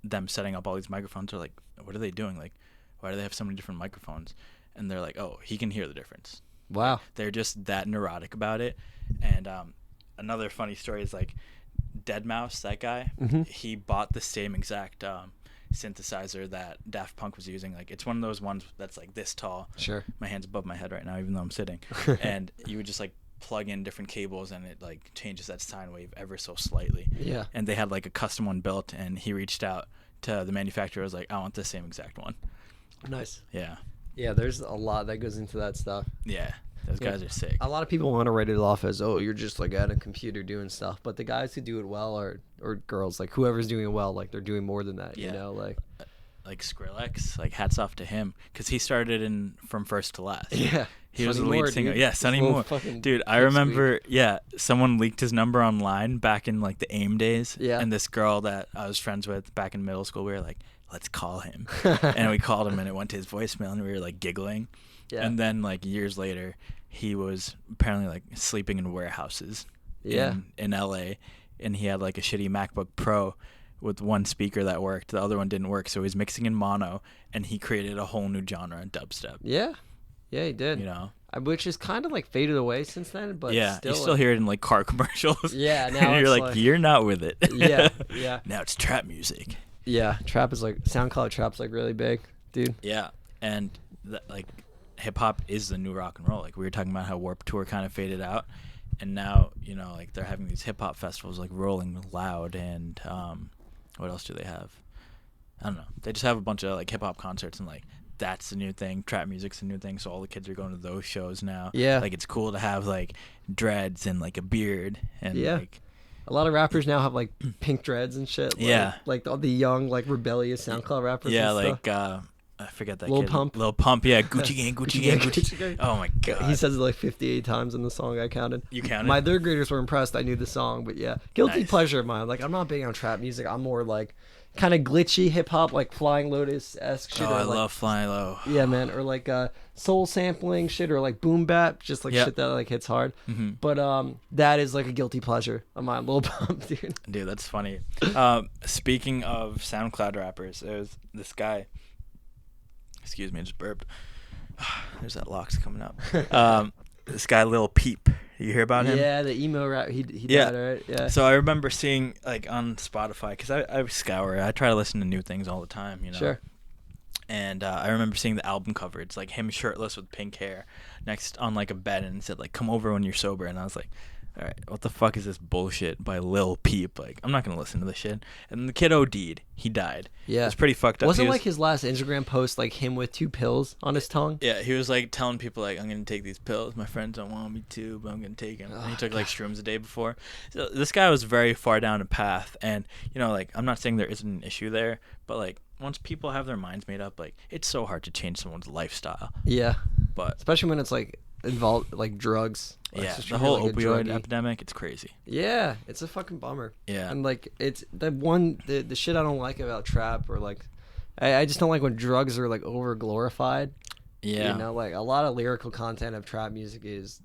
them setting up all these microphones are like, "What are they doing? Like, why do they have so many different microphones?" And they're like, "Oh, he can hear the difference." Wow. They're just that neurotic about it. And another funny story is like Deadmau5, that guy, Mhm. he bought the same exact synthesizer that Daft Punk was using. Like, it's one of those ones that's like this tall. Sure. My hand's above my head right now, even though I'm sitting. And you would just like plug in different cables, and it like changes that sine wave ever so slightly. Yeah. And they had like a custom one built, and he reached out to the manufacturer. Was like, "I want the same exact one." Nice. Yeah. Yeah, there's a lot that goes into that stuff. Yeah. Those guys are sick. A lot of people want to write it off as, oh, you're just like at a computer doing stuff. But the guys who do it well or girls, like whoever's doing it well, like they're doing more than that, Yeah. you know? Like Skrillex, like hats off to him because he started in from first to last. Yeah. He was the Sonny lead Moore, singer. dude. Yeah, Sonny Moore. Dude, I remember, someone leaked his number online back in like the AIM days. Yeah. And this girl that I was friends with back in middle school, we were like, let's call him. And we called him and it went to his voicemail and we were like giggling. Yeah. And then like years later, he was apparently like sleeping in warehouses in LA. And he had like a shitty MacBook Pro with one speaker that worked. The other one didn't work. So he was mixing in mono and he created a whole new genre in dubstep. Yeah. Yeah, he did. You know? Which is kind of like faded away since then, but yeah, still, you still hear it in like car commercials. Yeah, now and you're it's like, you're not with it. Yeah, yeah. Now it's trap music. Yeah, trap is like SoundCloud trap's like really big, dude. Yeah, and like hip hop is the new rock and roll. Like we were talking about how Warped Tour kind of faded out, and now like they're having these hip hop festivals like Rolling Loud and what else do they have? I don't know. They just have a bunch of like hip hop concerts and like. That's the new thing. Trap music's the new thing, so all the kids are going to those shows now. Yeah. Like, it's cool to have, like, dreads and, like, a beard. And, like... A lot of rappers now have, like, pink dreads and shit. Yeah. Like, all the young, like, rebellious SoundCloud rappers yeah, and like, stuff. I forget that Lil kid. Pump. Lil Pump, yeah. Gucci Gang, Gucci Gang, Gucci Gang. Oh, my God. He says it, like, 58 times in the song I counted. You counted? My third graders were impressed I knew the song, but, yeah. Guilty Nice. pleasure of mine. Like, I'm not big on trap music. I'm more, like... kind of glitchy hip hop, like Flying Lotus-esque shit. Oh, I like, love Flying Low. Yeah, man, or like soul sampling shit, or like boom bap, just like shit that like hits hard. Mm-hmm. But that is like a guilty pleasure of mine, Lil Pump, dude. Dude, that's funny. Speaking of SoundCloud rappers, there's this guy. Excuse me, I just burped. There's that locks coming up. This guy, Lil Peep. You hear about him? Yeah, the emo rap. He died, right? Yeah. So I remember seeing like on Spotify because I scour. I try to listen to new things all the time. You know. Sure. And I remember seeing the album cover. It's like him shirtless with pink hair, next on like a bed, and it said like "Come over when you're sober." And I was like, all right, what the fuck is this bullshit by Lil Peep? Like, I'm not gonna listen to this shit. And the kid OD'd. He died. Yeah. It was pretty fucked up. Wasn't like his last Instagram post like him with 2 pills on his tongue? Yeah, he was like telling people like, I'm gonna take these pills. My friends don't want me to, but I'm gonna take them. And he took like shrooms a day before. So this guy was very far down a path. And like, I'm not saying there isn't an issue there, but like once people have their minds made up, like it's so hard to change someone's lifestyle. Yeah. But especially when it's like involved like drugs. Like, yeah, just the whole like, opioid epidemic, it's crazy. Yeah, it's a fucking bummer. Yeah. And like it's the shit I don't like about trap, or like I just don't like when drugs are like over glorified. Yeah. You know, like a lot of lyrical content of trap music is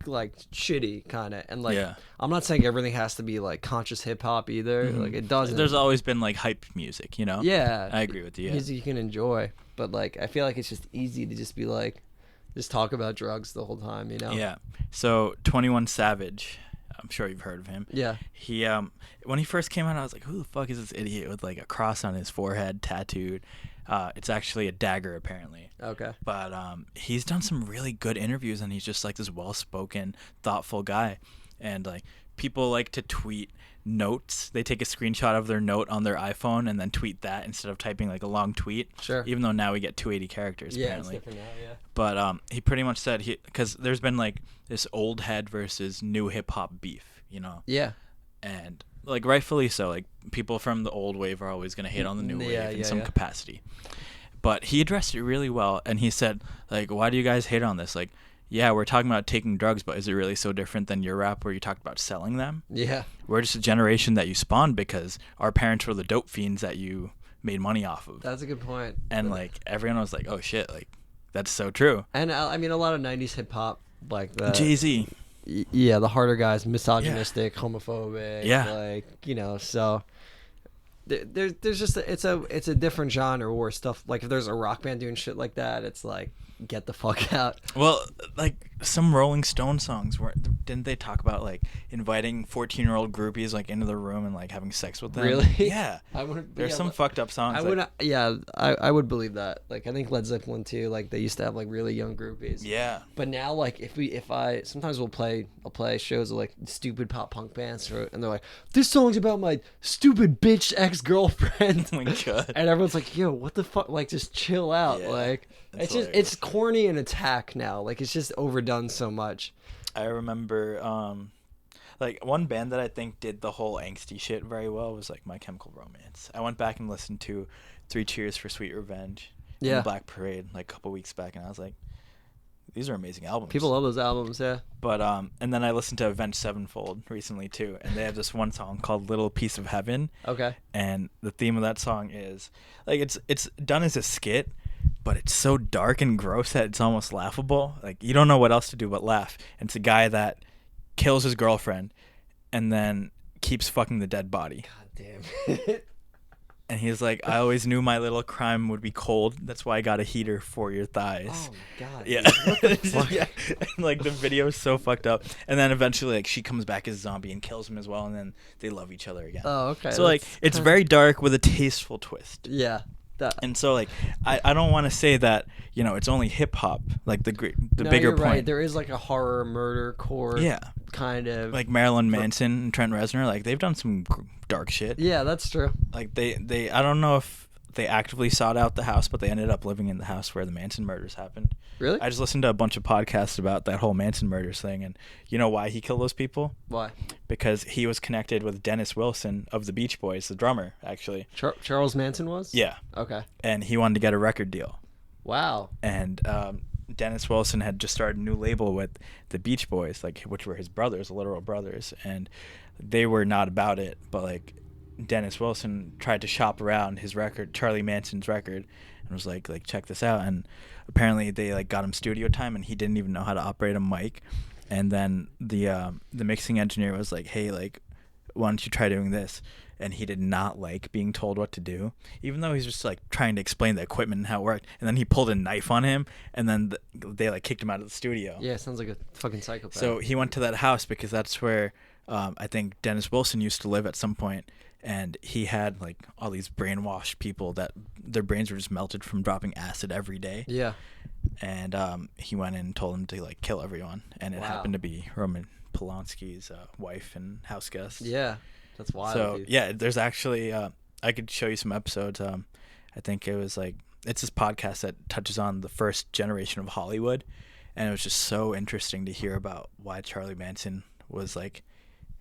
like shitty kind of, and like I'm not saying everything has to be like conscious hip hop either. Mm-hmm. Like it doesn't. There's always been like hype music, you know. Yeah, I agree with you. Yeah. Music you can enjoy, but like I feel like it's just easy to just be like, just talk about drugs the whole time, you know. Yeah. So 21 Savage, I'm sure you've heard of him. Yeah. He when he first came out, I was like, who the fuck is this idiot with like a cross on his forehead tattooed? It's actually a dagger, apparently. Okay. But he's done some really good interviews, and he's just like this well-spoken, thoughtful guy. And like people like to tweet notes. They take a screenshot of their note on their iPhone and then tweet that instead of typing like a long tweet. Sure. Even though now we get 280 characters, apparently. It's different now, yeah. But he pretty much said because there's been like this old head versus new hip hop beef, you know. Yeah. And like rightfully so, like people from the old wave are always gonna hate on the new wave in some capacity. But he addressed it really well, and he said like, why do you guys hate on this? Like, yeah, we're talking about taking drugs, but is it really so different than your rap where you talked about selling them? Yeah. We're just a generation that you spawned because our parents were the dope fiends that you made money off of. That's a good point. And like everyone was like, oh shit, like that's so true. And I mean, a lot of 90s hip hop, like the Jay-Z. Yeah, the harder guys, misogynistic, homophobic. Yeah. Like, you know, so there's just it's a different genre where stuff like if there's a rock band doing shit like that, it's like get the fuck out. Well, like some Rolling Stone songs didn't they talk about like inviting 14-year-old groupies like into the room and like having sex with them? Really? Yeah. I wouldn't. There's some fucked up songs. I would. Yeah, I would believe that. Like I think Led Zeppelin too. Like they used to have like really young groupies. Yeah. But now, like sometimes I'll play shows of like stupid pop punk bands, and they're like, this song's about my stupid bitch ex-girlfriend. Oh my god. And everyone's like, yo, what the fuck? Like just chill out. Yeah, like that's it's corny and attack now. Like it's just overdone so much. I remember like one band that I think did the whole angsty shit very well was like My Chemical Romance. I went back and listened to 3 Cheers for Sweet Revenge and Black Parade like a couple weeks back, and I was like, these are amazing albums. People love those albums, yeah. But and then I listened to Avenged Sevenfold recently too, and they have this one song called Little Piece of Heaven. Okay. And the theme of that song is like it's done as a skit, but it's so dark and gross that it's almost laughable. Like you don't know what else to do but laugh. And it's a guy that kills his girlfriend and then keeps fucking the dead body. God damn. And he's like, I always knew my little crime would be cold. That's why I got a heater for your thighs. Oh my god. Yeah. What the fuck? Yeah. And, like the video is so fucked up. And then eventually like she comes back as a zombie and kills him as well, and then they love each other again. Oh, okay. So like it's very dark with a tasteful twist. Yeah. And so like I don't want to say that, you know, it's only hip hop, like the No, bigger you're point. right. There is like a horror murder core kind of like Marilyn Manson and Trent Reznor, like they've done some dark shit. Yeah, that's true. Like they I don't know if they actively sought out the house, but they ended up living in the house where the Manson murders happened. Really? I just listened to a bunch of podcasts about that whole Manson murders thing, and you know why he killed those people? Why? Because he was connected with Dennis Wilson of the Beach Boys, the drummer, actually. Charles Manson was? Yeah. Okay. And he wanted to get a record deal. Wow. And Dennis Wilson had just started a new label with the Beach Boys, like which were his brothers, literal brothers, and they were not about it. But like Dennis Wilson tried to shop around his record, Charlie Manson's record, and was like check this out. And apparently they like got him studio time, and he didn't even know how to operate a mic. And then the mixing engineer was like, hey, like, why don't you try doing this? And he did not like being told what to do, even though he's just like trying to explain the equipment and how it worked. And then he pulled a knife on him, and then they like kicked him out of the studio. Yeah, sounds like a fucking psychopath. So he went to that house because that's where I think Dennis Wilson used to live at some point, and he had like all these brainwashed people that their brains were just melted from dropping acid every day. Yeah. And he went in and told him to like kill everyone, and it happened to be Roman Polanski's wife and house guest. Yeah. That's wild. So dude. yeah, there's actually I could show you some episodes. I think it was like it's this podcast that touches on the first generation of Hollywood, and it was just so interesting to hear about why Charlie Manson was like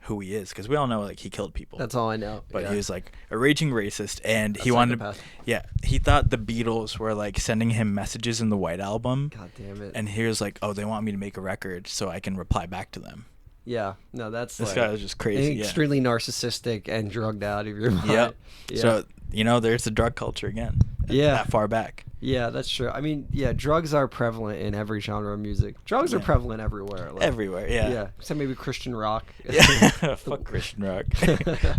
who he is, because we all know like he killed people. That's all I know. But he was like a raging racist, and he wanted to, he thought the Beatles were like sending him messages in the White Album. God damn it. And he was like, oh, they want me to make a record so I can reply back to them. Yeah, no, that's this like, guy was just crazy. Extremely narcissistic and drugged out of your mind. Yep. Yeah. So you know, there's the drug culture again. Yeah. That far back. Yeah, that's true. I mean, yeah, drugs are prevalent in every genre of music. Drugs are prevalent everywhere. Like, everywhere. Yeah. Yeah. Except maybe Christian rock. Yeah. Fuck Christian rock.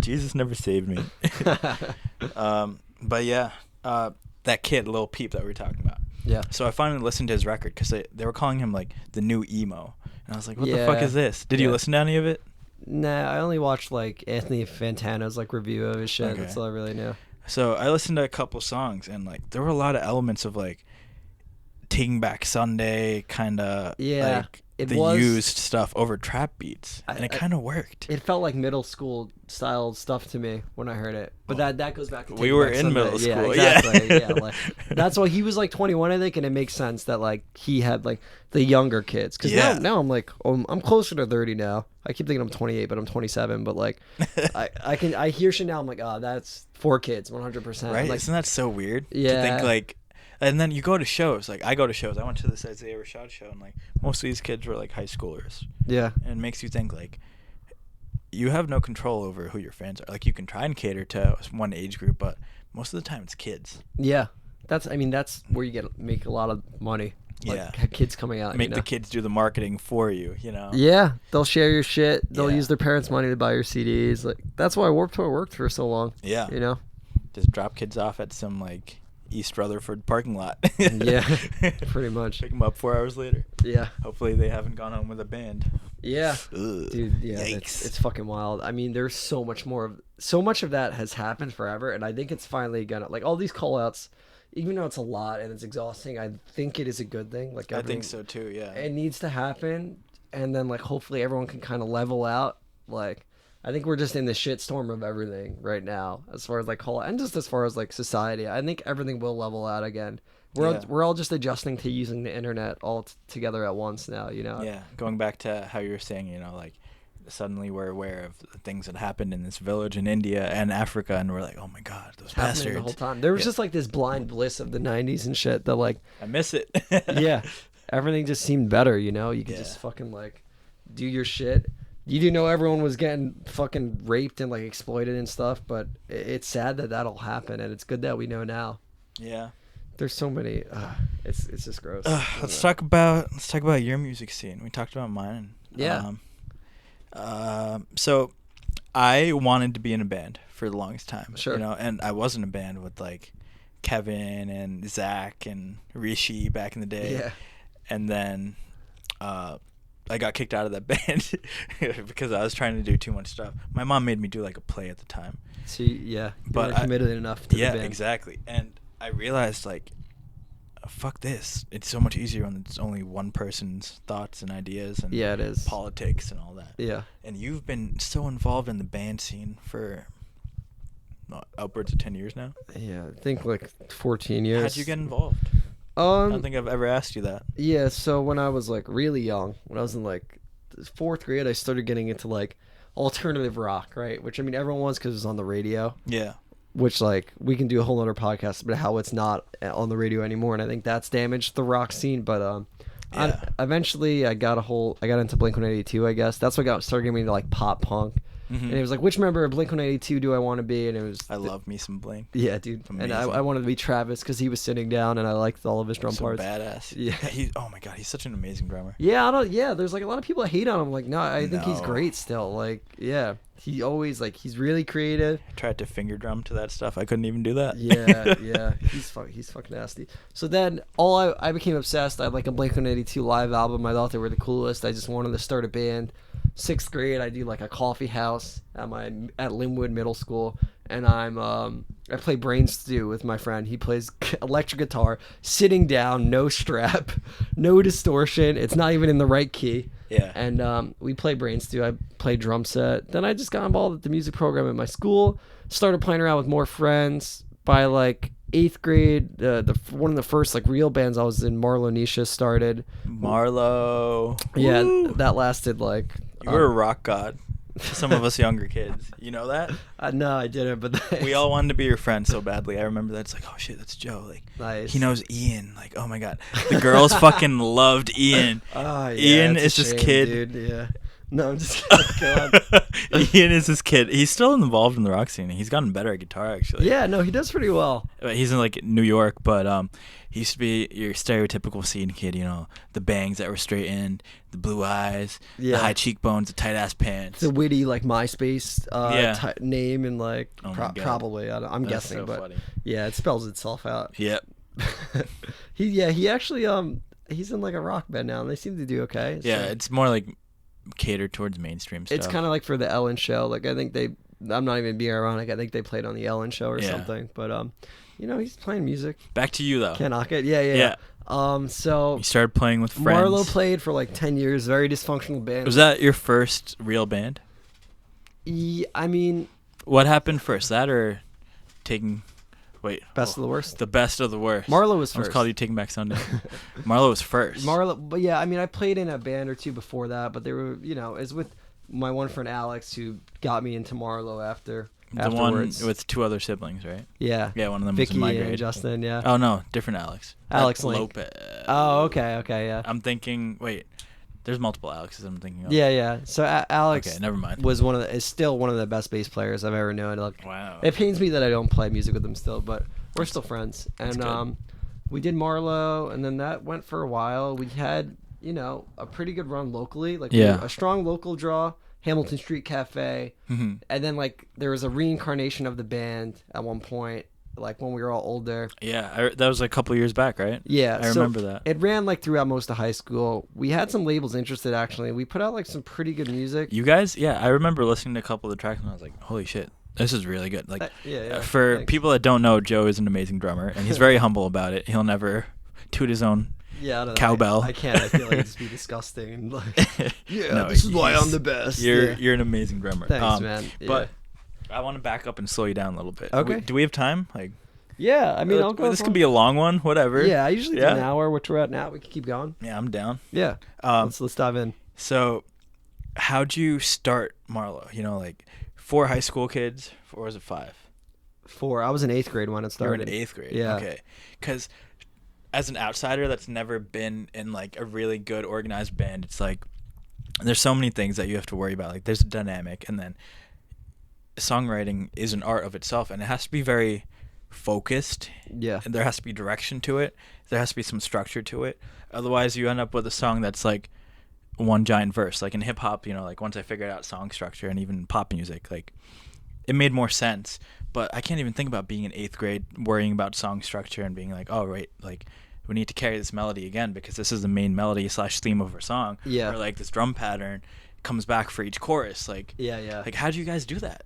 Jesus never saved me. But yeah, that kid, Lil Peep, that we were talking about. Yeah. So I finally listened to his record because they were calling him like the new emo. And I was like, what the fuck is this? Did you listen to any of it? Nah, I only watched like Anthony Fantano's like review of his shit. Okay. That's all I really knew. So I listened to a couple songs, and like there were a lot of elements of like Taking Back Sunday, kind of like used stuff over trap beats, and it kind of worked. It felt like middle school style stuff to me when I heard it, but that goes back to we were in middle school. Yeah, exactly. Yeah, like, that's why he was like 21, I think, and it makes sense that like he had like the younger kids. Because now I'm like, I'm closer to 30 now. I keep thinking I'm 28, but I'm 27. But like, I hear shit now. I'm like, oh, that's 4 kids, 100%. Right? Like, isn't that so weird? Yeah. To think like. And then you go to shows. Like I go to shows. I went to this Isaiah Rashad show, and like most of these kids were like high schoolers. Yeah. And it makes you think like you have no control over who your fans are. Like you can try and cater to one age group, but most of the time it's kids. Yeah. That's where you make a lot of money. Like, kids coming out. Make the kids do the marketing for you, you know? Yeah. They'll share your shit. They'll use their parents' money to buy your CDs. Like that's why Warped Tour worked for so long. Yeah. You know? Just drop kids off at some like East Rutherford parking lot. Yeah, pretty much. Pick them up 4 hours later. Yeah. Hopefully they haven't gone home with a band. Yeah. Ugh, Dude, yeah, yikes. it's fucking wild. I mean, there's so much of that has happened forever, and I think it's finally gonna, like, all these call outs, even though it's a lot and it's exhausting, I think it is a good thing. Like, I think so too, yeah. It needs to happen, and then, like, hopefully everyone can kind of level out. Like, I think we're just in the shitstorm of everything right now, as far as, like, call out, and just as far as, like, society. I think everything will level out again. We're all just adjusting to using the internet all together at once now, you know? Yeah, going back to how you were saying, you know, like, suddenly we're aware of the things that happened in this village in India and Africa, and we're like, oh my god, those bastards. The whole time. There was just like this blind bliss of the 90s and shit that, like, I miss it. yeah, everything just seemed better, you know? You could just fucking, like, do your shit. You do know everyone was getting fucking raped and, like, exploited and stuff, but it's sad that that'll happen, and it's good that we know now. Yeah. There's so many. It's just gross. Let's talk about your music scene. We talked about mine. Yeah. So I wanted to be in a band for the longest time. Sure. You know, and I was in a band with, like, Kevin and Zach and Rishi back in the day. Yeah. And then I got kicked out of that band because I was trying to do too much stuff. My mom made me do, like, a play at the time. So, yeah. But I committed enough to the band. Yeah, exactly. And I realized, like, fuck this. It's so much easier when it's only one person's thoughts and ideas and Yeah, it is. politics and all that. Yeah. And you've been so involved in the band scene for upwards of 10 years now. Yeah, I think like 14 years. How'd you get involved? I don't think I've ever asked you that. Yeah, so when I was, like, really young, when I was in, like, 4th grade, I started getting into, like, alternative rock, right? Which, I mean, everyone wants because it was on the radio. Yeah. Which, like, we can do a whole other podcast about how it's not on the radio anymore, and I think that's damaged the rock scene. But Yeah. eventually I got into Blink-182, I guess. That's what started getting me into, like, pop punk. Mm-hmm. And it was like, which member of Blink-182 do I want to be? And it was... I love me some Blink. Yeah, dude. Amazing. And I wanted to be Travis because he was sitting down, and I liked all of his drum So parts. badass. Yeah. Oh my god, he's such an amazing drummer. Yeah, there's, like, a lot of people that hate on him. Like, no, I think he's No. great still. Like, yeah. He always, like, he's really creative. I tried to finger drum to that stuff. I couldn't even do that. Yeah. He's fucking nasty. So then I became obsessed. I had, like, a Blink-182 live album. I thought they were the coolest. I just wanted to start a band. 6th grade, I do, like, a coffee house at Linwood Middle School, and I play brain stew with my friend. He plays electric guitar, sitting down, no strap, no distortion. It's not even in the right key. Yeah. And we play brain stew. I play drum set. Then I just got involved with the music program at my school. Started playing around with more friends. By, like, 8th grade, one of the first, like, real bands I was in, Marlo Nisha, started. Marlo. Yeah, Woo. that lasted, like... You were a rock god to some of us younger kids. You know that? No, I didn't, but... We all wanted to be your friend so badly. I remember that. It's like, oh, shit, that's Joe. Like, Nice. he knows Ian. Like, oh, my God. The girls fucking loved Ian. Yeah, Ian it's is a this shame, kid. Dude, yeah. No, I'm just kidding. God. Ian is this kid. He's still involved in the rock scene. He's gotten better at guitar, actually. Yeah, no, he does pretty well. He's in, like, New York, but he used to be your stereotypical scene kid, you know, the bangs that were straightened, the blue eyes, the high cheekbones, the tight-ass pants. The witty, like, MySpace name and, like, Oh my God. probably. I'm That's guessing, so but funny. yeah, it spells itself out. Yep. He actually, he's in, like, a rock band now, and they seem to do okay. Yeah, So it's more, like, catered towards mainstream stuff. it's kind of like for the Ellen Show. Like, I think I'm not even being ironic. I think they played on the Ellen Show or something. But, you know, he's playing music. Back to you, though. Can't knock it. Yeah. So You started playing with friends. Marlo played for like 10 years. Very dysfunctional band. Was that your first real band? I mean, What happened first? That or taking... Wait. best of the worst. The best of the worst. Marlo was I was first. called you Taking Back Sunday. Marlo was first. But yeah, I mean, I played in a band or two before that, but they were, you know, it's with my one friend Alex who got me into Marlo afterwards. One with 2 other siblings, right? Yeah. Yeah, one of them Vicky was in my and grade. Justin, yeah. Oh, no, different Alex. Alex That's Link. Lopez. Oh, okay, yeah. I'm thinking, wait, there's multiple Alexes I'm thinking of. Yeah. So Alex Okay, never mind. is still one of the best bass players I've ever known. Like, Wow. it pains me that I don't play music with him still, but we're still friends. That's And good. we did Marlo, and then that went for a while. We had, you know, a pretty good run locally. Like, we Yeah. were a strong local draw, Hamilton Street Cafe. Mhm. And then, like, there was a reincarnation of the band at one point. like when we were all older. Yeah, that was a couple years back, right? Yeah, I remember that. It ran like throughout most of high school. We had some labels interested actually. We put out like some pretty good music. You guys, yeah, I remember listening to a couple of the tracks and I was like, holy shit, this is really good. Like, for thanks. people that don't know, Joe is an amazing drummer and he's very humble about it. He'll never toot his own I don't know. cowbell. I can't. I feel like it'd just be disgusting. And like, No, this is why I'm the best. You're an amazing drummer. Thanks, man. Yeah. But I want to back up and slow you down a little bit. Okay. Do we have time? Like, yeah, I mean, I'll go. This could be a long one, whatever. Yeah, I usually do an hour, which we're at now. We can keep going. Yeah, I'm down. Yeah. Let's dive in. So, how'd you start Marlo? You know, like 4 high school kids, or was it 5? 4. I was in 8th grade when it started. You were in 8th grade. Yeah. Okay. Because as an outsider that's never been in like a really good organized band, it's like there's so many things that you have to worry about. Like there's a dynamic, and then songwriting is an art of itself, and it has to be very focused. Yeah. And there has to be direction to it. There has to be some structure to it. Otherwise, you end up with a song that's like one giant verse. Like in hip hop, you know, like once I figured out song structure and even pop music, like it made more sense. But I can't even think about being in 8th grade worrying about song structure and being like, oh, right, like we need to carry this melody again because this is the main melody / theme of our song. Yeah. Or like this drum pattern comes back for each chorus. Like, yeah. Like, how do you guys do that?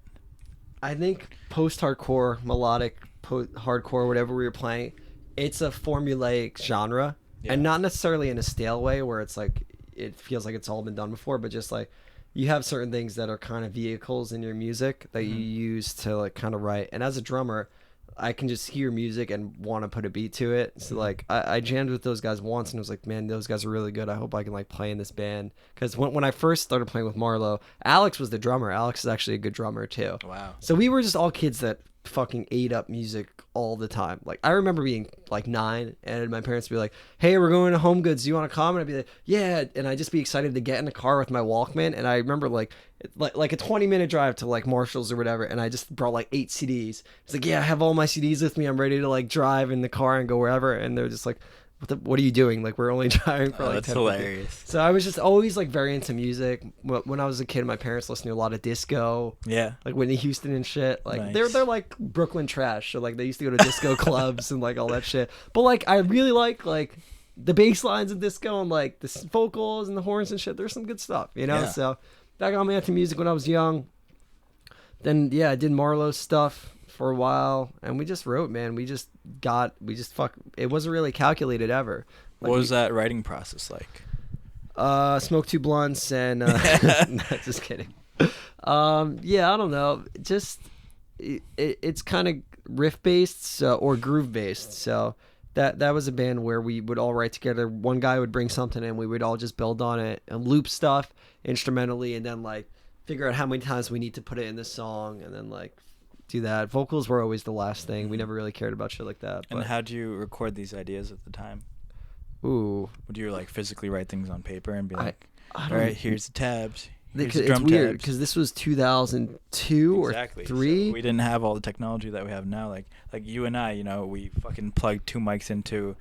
I think post-hardcore, melodic, hardcore, whatever we were playing, it's a formulaic genre, and not necessarily in a stale way where it's like it feels like it's all been done before, but just like you have certain things that are kind of vehicles in your music that you use to like kind of write. And as a drummer, I can just hear music and want to put a beat to it. So like I jammed with those guys once and was like, man, those guys are really good. I hope I can like play in this band. Because when I first started playing with Marlo, Alex was the drummer. Alex is actually a good drummer too. Wow. So we were just all kids that fucking ate up music all the time. Like I remember being like 9 and my parents would be like, hey, we're going to Home Goods, do you want to come? And I'd be like, yeah. And I'd just be excited to get in the car with my Walkman. And I remember like a 20-minute drive to like Marshall's or whatever, and I just brought like 8 CDs. It's like, yeah, I have all my CDs with me, I'm ready to like drive in the car and go wherever. And they're just like, what are you doing? Like, we're only driving for like that's 10 hilarious. 15. So I was just always like very into music. When I was a kid, my parents listened to a lot of disco. Yeah. Like Whitney Houston and shit. Like Nice. they're like Brooklyn trash. So like they used to go to disco clubs and like all that shit. But like I really like the bass lines of disco and like the vocals and the horns and shit. There's some good stuff, you know? Yeah. So that got me into music when I was young. Then yeah, I did Marlo's stuff for a while, and we just wrote, man. It wasn't really calculated ever. Like, What was that writing process like? Smoke 2 blunts and just kidding. Yeah, I don't know. Just it's kind of riff based, or groove based. So that was a band where we would all write together. One guy would bring something and we would all just build on it and loop stuff instrumentally, and then like figure out how many times we need to put it in the song, and then like do that. Vocals were always the last thing. We never really cared about shit like that. And how'd you record these ideas at the time? Ooh. Would you like physically write things on paper and be like, I all right, here's the tabs. Here's the it's drum weird tabs. because this was 2002 Exactly. or 3. So we didn't have all the technology that we have now. Like you and I, you know, we fucking plugged 2 mics into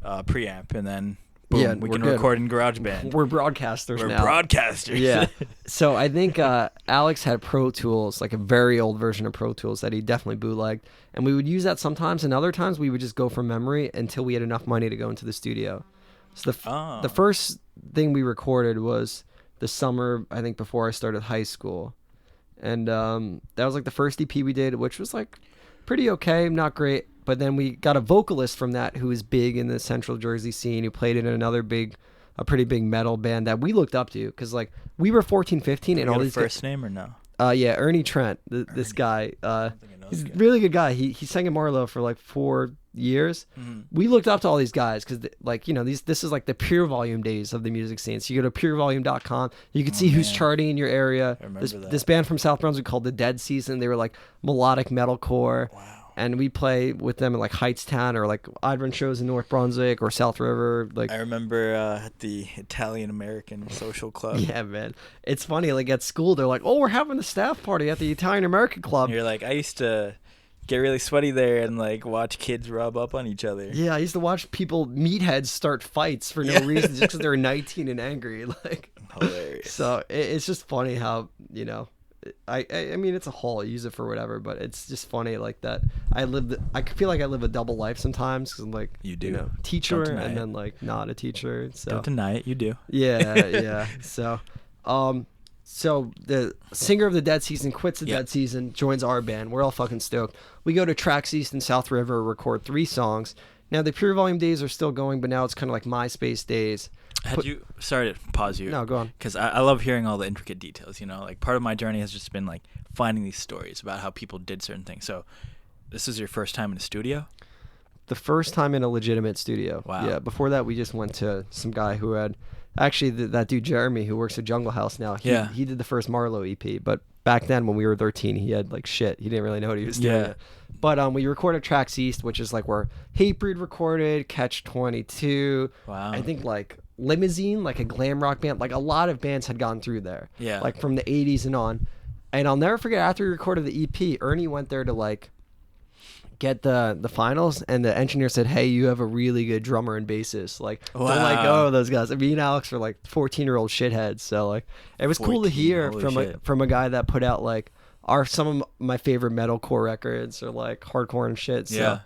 preamp, and then boom, we can record in GarageBand. We're broadcasters We're now. broadcasters. Yeah. So I think Alex had Pro Tools, like a very old version of Pro Tools that he definitely bootlegged. And we would use that sometimes, and other times we would just go from memory until we had enough money to go into the studio. So the first thing we recorded was the summer, I think, before I started high school. And that was like the first EP we did, which was like pretty okay, not great. But then we got a vocalist from that who was big in the Central Jersey scene, who played in a pretty big metal band that we looked up to, because like we were 14, 15, and all these first name or no? Yeah, Ernie Trent, this guy. He's a really good guy. He sang in Marlo for like 4 years. Mm-hmm. We looked up to all these guys because, like, you know, this is like the Pure Volume days of the music scene. So you go to purevolume.com, you can see who's charting in your area. I remember that. This band from South Brunswick called the Dead Season. They were like melodic metalcore. Wow. And we play with them in like Heightstown, or like I'd run shows in North Brunswick or South River. Like I remember at the Italian American Social Club. Yeah, man. It's funny. Like at school, they're like, "Oh, we're having a staff party at the Italian American Club." And you're like, I used to get really sweaty there and like watch kids rub up on each other. Yeah, I used to watch people, meatheads, start fights for no reason just because they were 19 and angry. Like Hilarious. So it's just funny how, you know, I mean, it's a hole. I use it for whatever, but it's just funny like that. I feel like I live a double life sometimes because I'm like, You do. teacher Don't deny and it. then like not a teacher. So Don't deny it. You do. yeah, yeah. So the singer of the Dead Season quits the Yeah. Dead Season, joins our band. We're all fucking stoked. We go to Tracks East and South River, record 3 songs. Now the Pure Volume days are still going, but now it's kind of like MySpace days. Sorry to pause you. No, go on. Because I love hearing all the intricate details. Like part of my journey has just been like finding these stories about how people did certain things. So this is your first time in the studio? The first time in a legitimate studio. Wow. Yeah. Before that, we just went to some guy who had actually that dude Jeremy who works at Jungle House now. He did the first Marlowe EP, but back then when we were 13, he had like shit. He didn't really know what he was doing. Yeah. But we recorded Tracks East, which is like where Hatebreed recorded, Catch 22. Wow. I think like Limousine, like a glam rock band. Like a lot of bands had gone through there. Yeah. Like from the 80s and on. And I'll never forget after we recorded the EP, Ernie went there to like get the finals, and the engineer said, "Hey, you have a really good drummer and bassist. Like, don't let go of those guys." And me and Alex were like 14-year-old shitheads, so like it was cool to 14, hear holy from a guy that put out like some of my favorite metalcore records or like hardcore and shit. So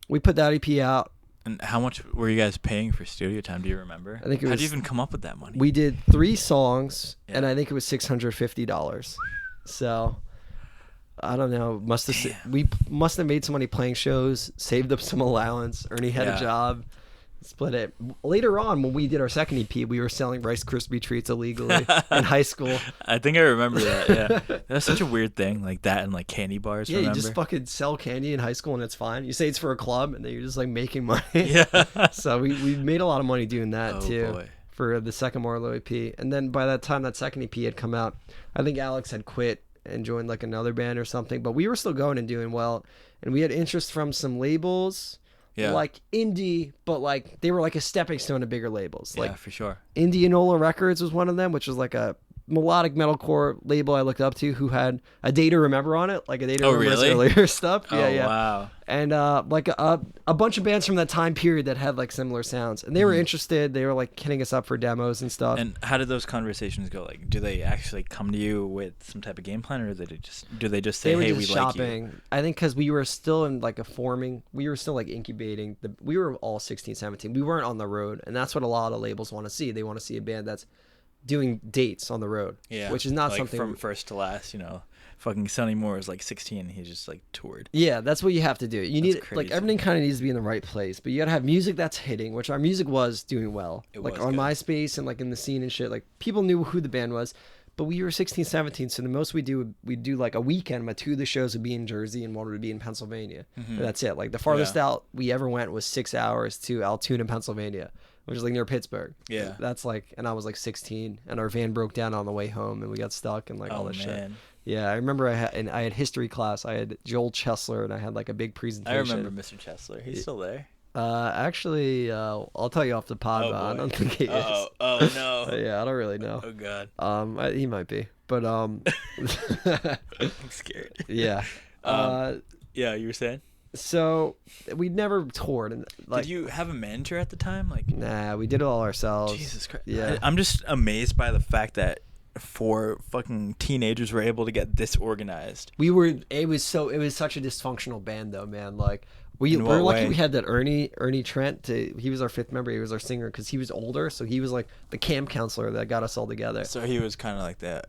we put that EP out. And how much were you guys paying for studio time? Do you remember? I think it How'd was. you even come up with that money? We did 3 songs, and I think it was $650. So I don't know. We must have made some money playing shows, saved up some allowance. Ernie had a job, split it. Later on, when we did our second EP, we were selling Rice Krispie treats illegally in high school. I think I remember that. Yeah, that's such a weird thing, like that and like candy bars. Yeah, remember? you just fucking sell candy in high school and it's fine. You say it's for a club, and then you're just like making money. Yeah. So we made a lot of money doing that too. Boy. For the second Marlowe EP. And then by that time that second EP had come out, I think Alex had quit and joined like another band or something, but we were still going and doing well, and we had interest from some labels, like indie, but like they were like a stepping stone to bigger labels. Like for sure. Indianola Records was one of them, which was like a melodic metalcore label I looked up to, who had A Day to Remember on it, like A Day to Remember earlier stuff. Wow. And like a bunch of bands from that time period that had like similar sounds, and they were interested. They were like hitting us up for demos and stuff. And how did those conversations go? Like, do they actually come to you with some type of game plan, or do they just say, they were "Hey, just we shopping. like you"? I think because we were still in like we were still like incubating. We were all 16, 17. We weren't on the road, and that's what a lot of labels want to see. They want to see a band that's doing dates on the road, which is not like something from first to last. Fucking Sonny Moore is like 16 and he just like toured. Yeah, that's what you have to do. You need crazy. like everything kind of needs to be in the right place, but you gotta have music that's hitting, which our music was doing well. Like on MySpace and like in the scene and shit, like people knew who the band was, but we were 16, 17, so the most we'd do like a weekend, but 2 of the shows would be in Jersey and one would be in Pennsylvania. And that's it. Like the farthest out we ever went was 6 hours to Altoona, Pennsylvania, which is like near Pittsburgh. Yeah. That's like, and I was like 16, and our van broke down on the way home, and we got stuck and like all this shit. Yeah, I remember I had history class. I had Joel Chesler, and I had like a big presentation. I remember Mr. Chesler. He's still there. Actually, I'll tell you off the pod, but I don't think he is. Oh no. Yeah, I don't really know. Oh god. He might be, but I'm scared. Yeah. Yeah, you were saying? So we never toured, and like. Did you have a manager at the time? Like. Nah, we did it all ourselves. Jesus Christ. Yeah. I'm just amazed by the fact that 4 fucking teenagers were able to get this organized. It was such a dysfunctional band though, man. Like we're lucky we had that Ernie Trent. He was our 5th member. He was our singer because he was older, so he was like the camp counselor that got us all together. So he was kind of like that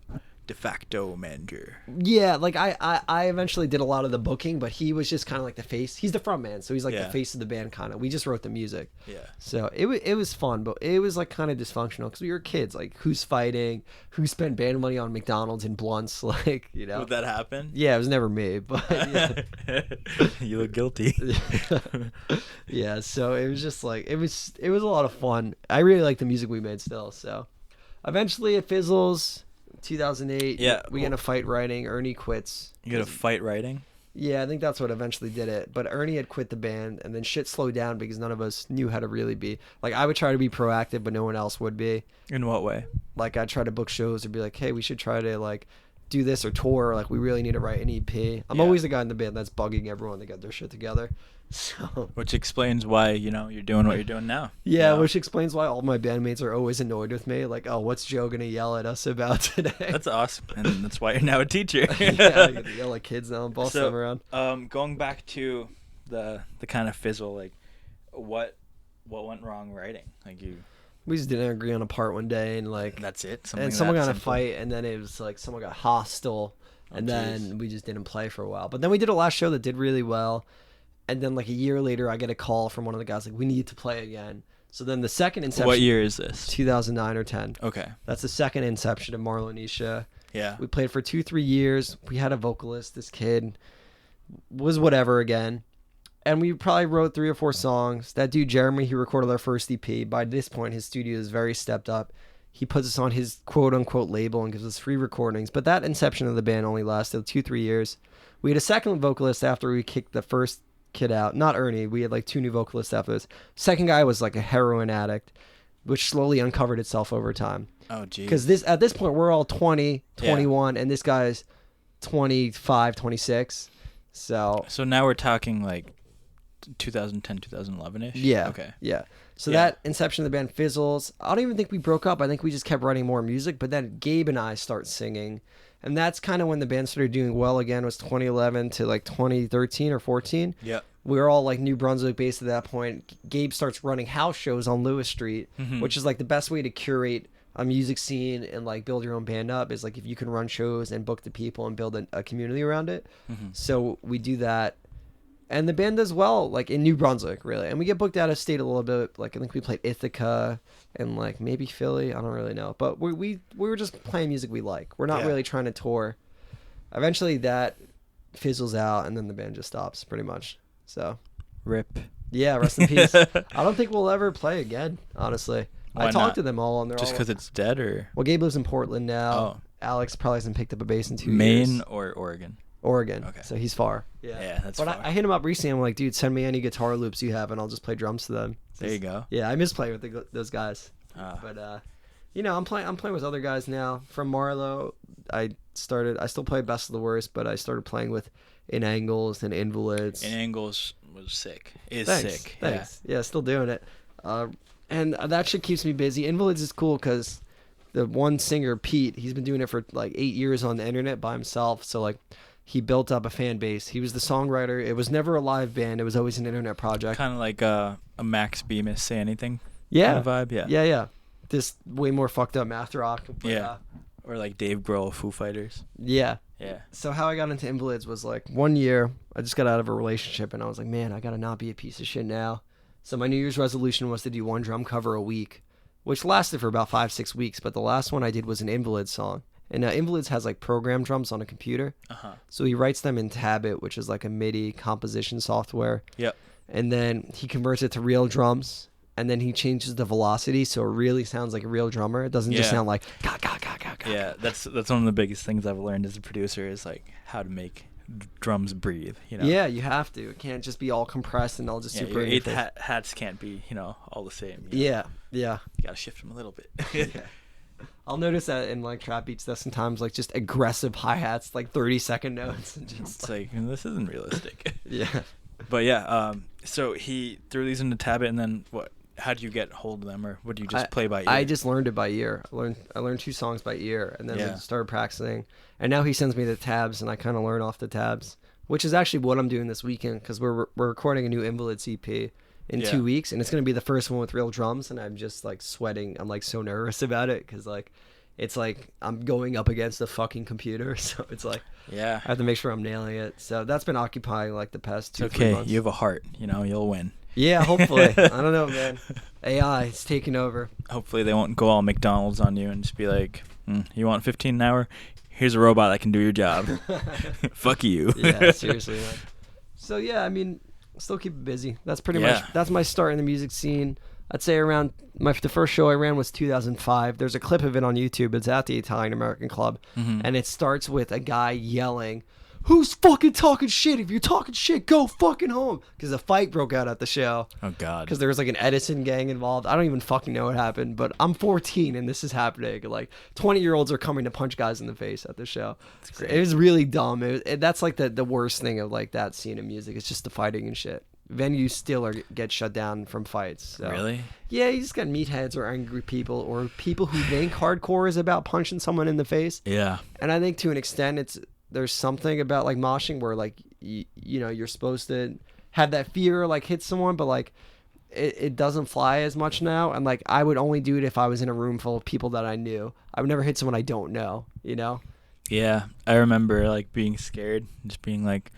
de facto manager. Yeah, like I eventually did a lot of the booking, but he was just kind of like the face. He's the front man, so he's like the face of the band kind of. We just wrote the music. Yeah. So it was fun, but it was like kind of dysfunctional because we were kids. Like who's fighting, who spent band money on McDonald's and blunts, like Would that happen? Yeah, it was never me, but yeah. You look guilty. Yeah, so it was just like it was a lot of fun. I really like the music we made still. So eventually it fizzles. 2008. Yeah, we get in a fight writing. Ernie quits. You get a fight writing? Yeah, I think that's what eventually did it. But Ernie had quit the band, and then shit slowed down because none of us knew how to really be. Like, I would try to be proactive, but no one else would be. In what way? Like, I'd try to book shows or be like, hey, we should try to, like, do this or tour. Like, we really need to write an EP. I'm always the guy in the band that's bugging everyone to get their shit together. So Which explains why, you're doing what you're doing now. yeah, You know? which explains why all my bandmates are always annoyed with me. Like, oh, what's Joe gonna yell at us about today? That's awesome. And that's why you're now a teacher. Yeah, I get to yell at kids now and boss So, them around. Going back to the kind of fizzle, like, what went wrong writing? Like, We just didn't agree on a part one day, and like, that's it? and someone that got in a simple? fight, and then it was like someone got hostile, and Oh, then jeez. we just didn't play for a while. But then we did a last show that did really well, and then like a year later, I get a call from one of the guys like, we need to play again. So then the second inception. What year is this? 2009 or 10. Okay. That's the second inception of Marlonisha. Yeah. We played for 2-3 years. We had a vocalist. This kid was whatever again. And we probably wrote 3 or 4 songs. That dude, Jeremy, he recorded our first EP. By this point, his studio is very stepped up. He puts us on his quote-unquote label and gives us free recordings. But that inception of the band only lasted 2-3 years. We had a second vocalist after we kicked the first kid out. Not Ernie. We had like 2 new vocalists after this. Second guy was like a heroin addict, which slowly uncovered itself over time. Oh, geez. Because at this point, we're all 20, 21, and this guy's 25, 26. So now we're talking like 2010, 2011-ish? yeah. Okay. Yeah. So Yeah. that inception of the band fizzles. I don't even think we broke up. I think we just kept writing more music. But then Gabe and I start singing. And that's kind of when the band started doing well again. It was 2011 to like 2013 or 14. Yeah. We were all like New Brunswick based at that point. Gabe starts running house shows on Lewis Street, which is like the best way to curate a music scene and like build your own band up is like if you can run shows and book the people and build a community around it. So we do that. And the band does well, like in New Brunswick, really. And we get booked out of state a little bit. Like I think we played Ithaca and like maybe Philly. I don't really know. But we were just playing music we like. We're not really trying to tour. Eventually that fizzles out and then the band just stops pretty much. So Rip. yeah, rest in peace. I don't think we'll ever play again, honestly. Why I talked not? to them all and they're Just all... because it's dead, or Well, Gabe lives in Portland now. Oh. Alex probably hasn't picked up a bass in 2 years. Maine or Oregon? Oregon. Okay. So he's far. Yeah, that's But far. I hit him up recently. I'm like, dude, send me any guitar loops you have, and I'll just play drums to them. There you go. Yeah, I miss playing with those guys. Ah. But I'm playing with other guys now. From Marlowe, I still play Best of the Worst, but I started playing with In Angles and Invalids. In Angles was sick. Is Thanks. sick. Thanks. Yeah, still doing it. And that shit keeps me busy. Invalids is cool because the one singer, Pete, he's been doing it for like 8 years on the internet by himself. So like he built up a fan base. He was the songwriter. It was never a live band. It was always an internet project. Kind of like a Max Bemis Say Anything Yeah. kind of vibe. Yeah. Yeah. This way more fucked up math rock. But, Yeah. Or like Dave Grohl, Foo Fighters. Yeah. Yeah. So how I got into Invalids was like 1 year, I just got out of a relationship and I was like, man, I gotta not be a piece of shit now. So my New Year's resolution was to do 1 drum cover a week, which lasted for about 5-6 weeks. But the last one I did was an Invalids song. And Invalids has like programmed drums on a computer. So he writes them in Tabit, which is like a MIDI composition software. Yep. And then he converts it to real drums. And then he changes the velocity so it really sounds like a real drummer. It doesn't just sound like ga ga ga ga ga. Yeah, that's one of the biggest things I've learned as a producer is like how to make drums breathe. Yeah, you have to. It can't just be all compressed and all just super. Your in your eighth face. hats can't be all the same. Yeah. You gotta shift them a little bit. Yeah. I'll notice that in like trap beats that sometimes like just aggressive hi-hats, like 30-second notes. And just It's like this isn't realistic. yeah. But yeah, so he threw these into Tabit, and then what? How do you get hold of them, or would you just play by ear? I just learned it by ear. I learned 2 songs by ear, and then we started practicing. And now he sends me the tabs, and I kind of learn off the tabs, which is actually what I'm doing this weekend because we're recording a new Invalids EP in 2 weeks, and it's gonna be the first one with real drums. And I'm just like sweating. I'm like so nervous about it because like it's like I'm going up against a fucking computer, so it's like I have to make sure I'm nailing it. So that's been occupying like the past 2-3 months. You have a heart. You'll win. Yeah, hopefully. I don't know, man. AI is taking over. Hopefully they won't go all McDonald's on you and just be like, you want 15 an hour? Here's a robot that can do your job. Fuck you. Yeah, seriously, man. So yeah, I mean, still keep it busy. That's pretty much that's my start in the music scene. I'd say around the first show I ran was 2005. There's a clip of it on YouTube. It's at the Italian American Club, and it starts with a guy yelling, "Who's fucking talking shit? If you're talking shit, go fucking home." Because a fight broke out at the show. Oh, God. Because there was like an Edison gang involved. I don't even fucking know what happened, but I'm 14 and this is happening. Like 20-year-olds are coming to punch guys in the face at the show. It was really dumb. That's like the worst thing of like that scene of music. It's just the fighting and shit. venues still get shut down from fights. So. Really? Yeah, you just got meatheads or angry people or people who think hardcore is about punching someone in the face. Yeah. And I think to an extent, there's something about like moshing where like you know you're supposed to have that fear like hit someone, but like it doesn't fly as much now. And like I would only do it if I was in a room full of people that I knew. I would never hit someone I don't know. You know? Yeah, I remember like being scared, just being like,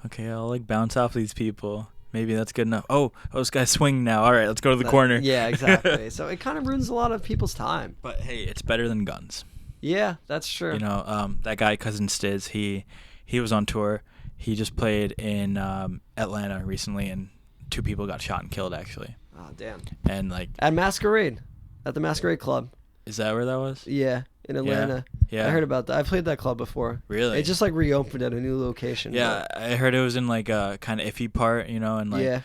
okay, I'll like bounce off these people. Maybe that's good enough. Oh, this guy's swinging now. All right, let's go to the corner. Yeah, exactly. So it kind of ruins a lot of people's time. But hey, it's better than guns. Yeah, that's true. You know, that guy, Cousin Stiz, he was on tour. He just played in Atlanta recently, and 2 people got shot and killed, actually. Oh, damn. And like at the Masquerade Club. Is that where that was? Yeah, in Atlanta. Yeah. I heard about that. I played that club before. Really? It just like reopened at a new location. Yeah, I heard it was in like a kind of iffy part, you know, and like yeah.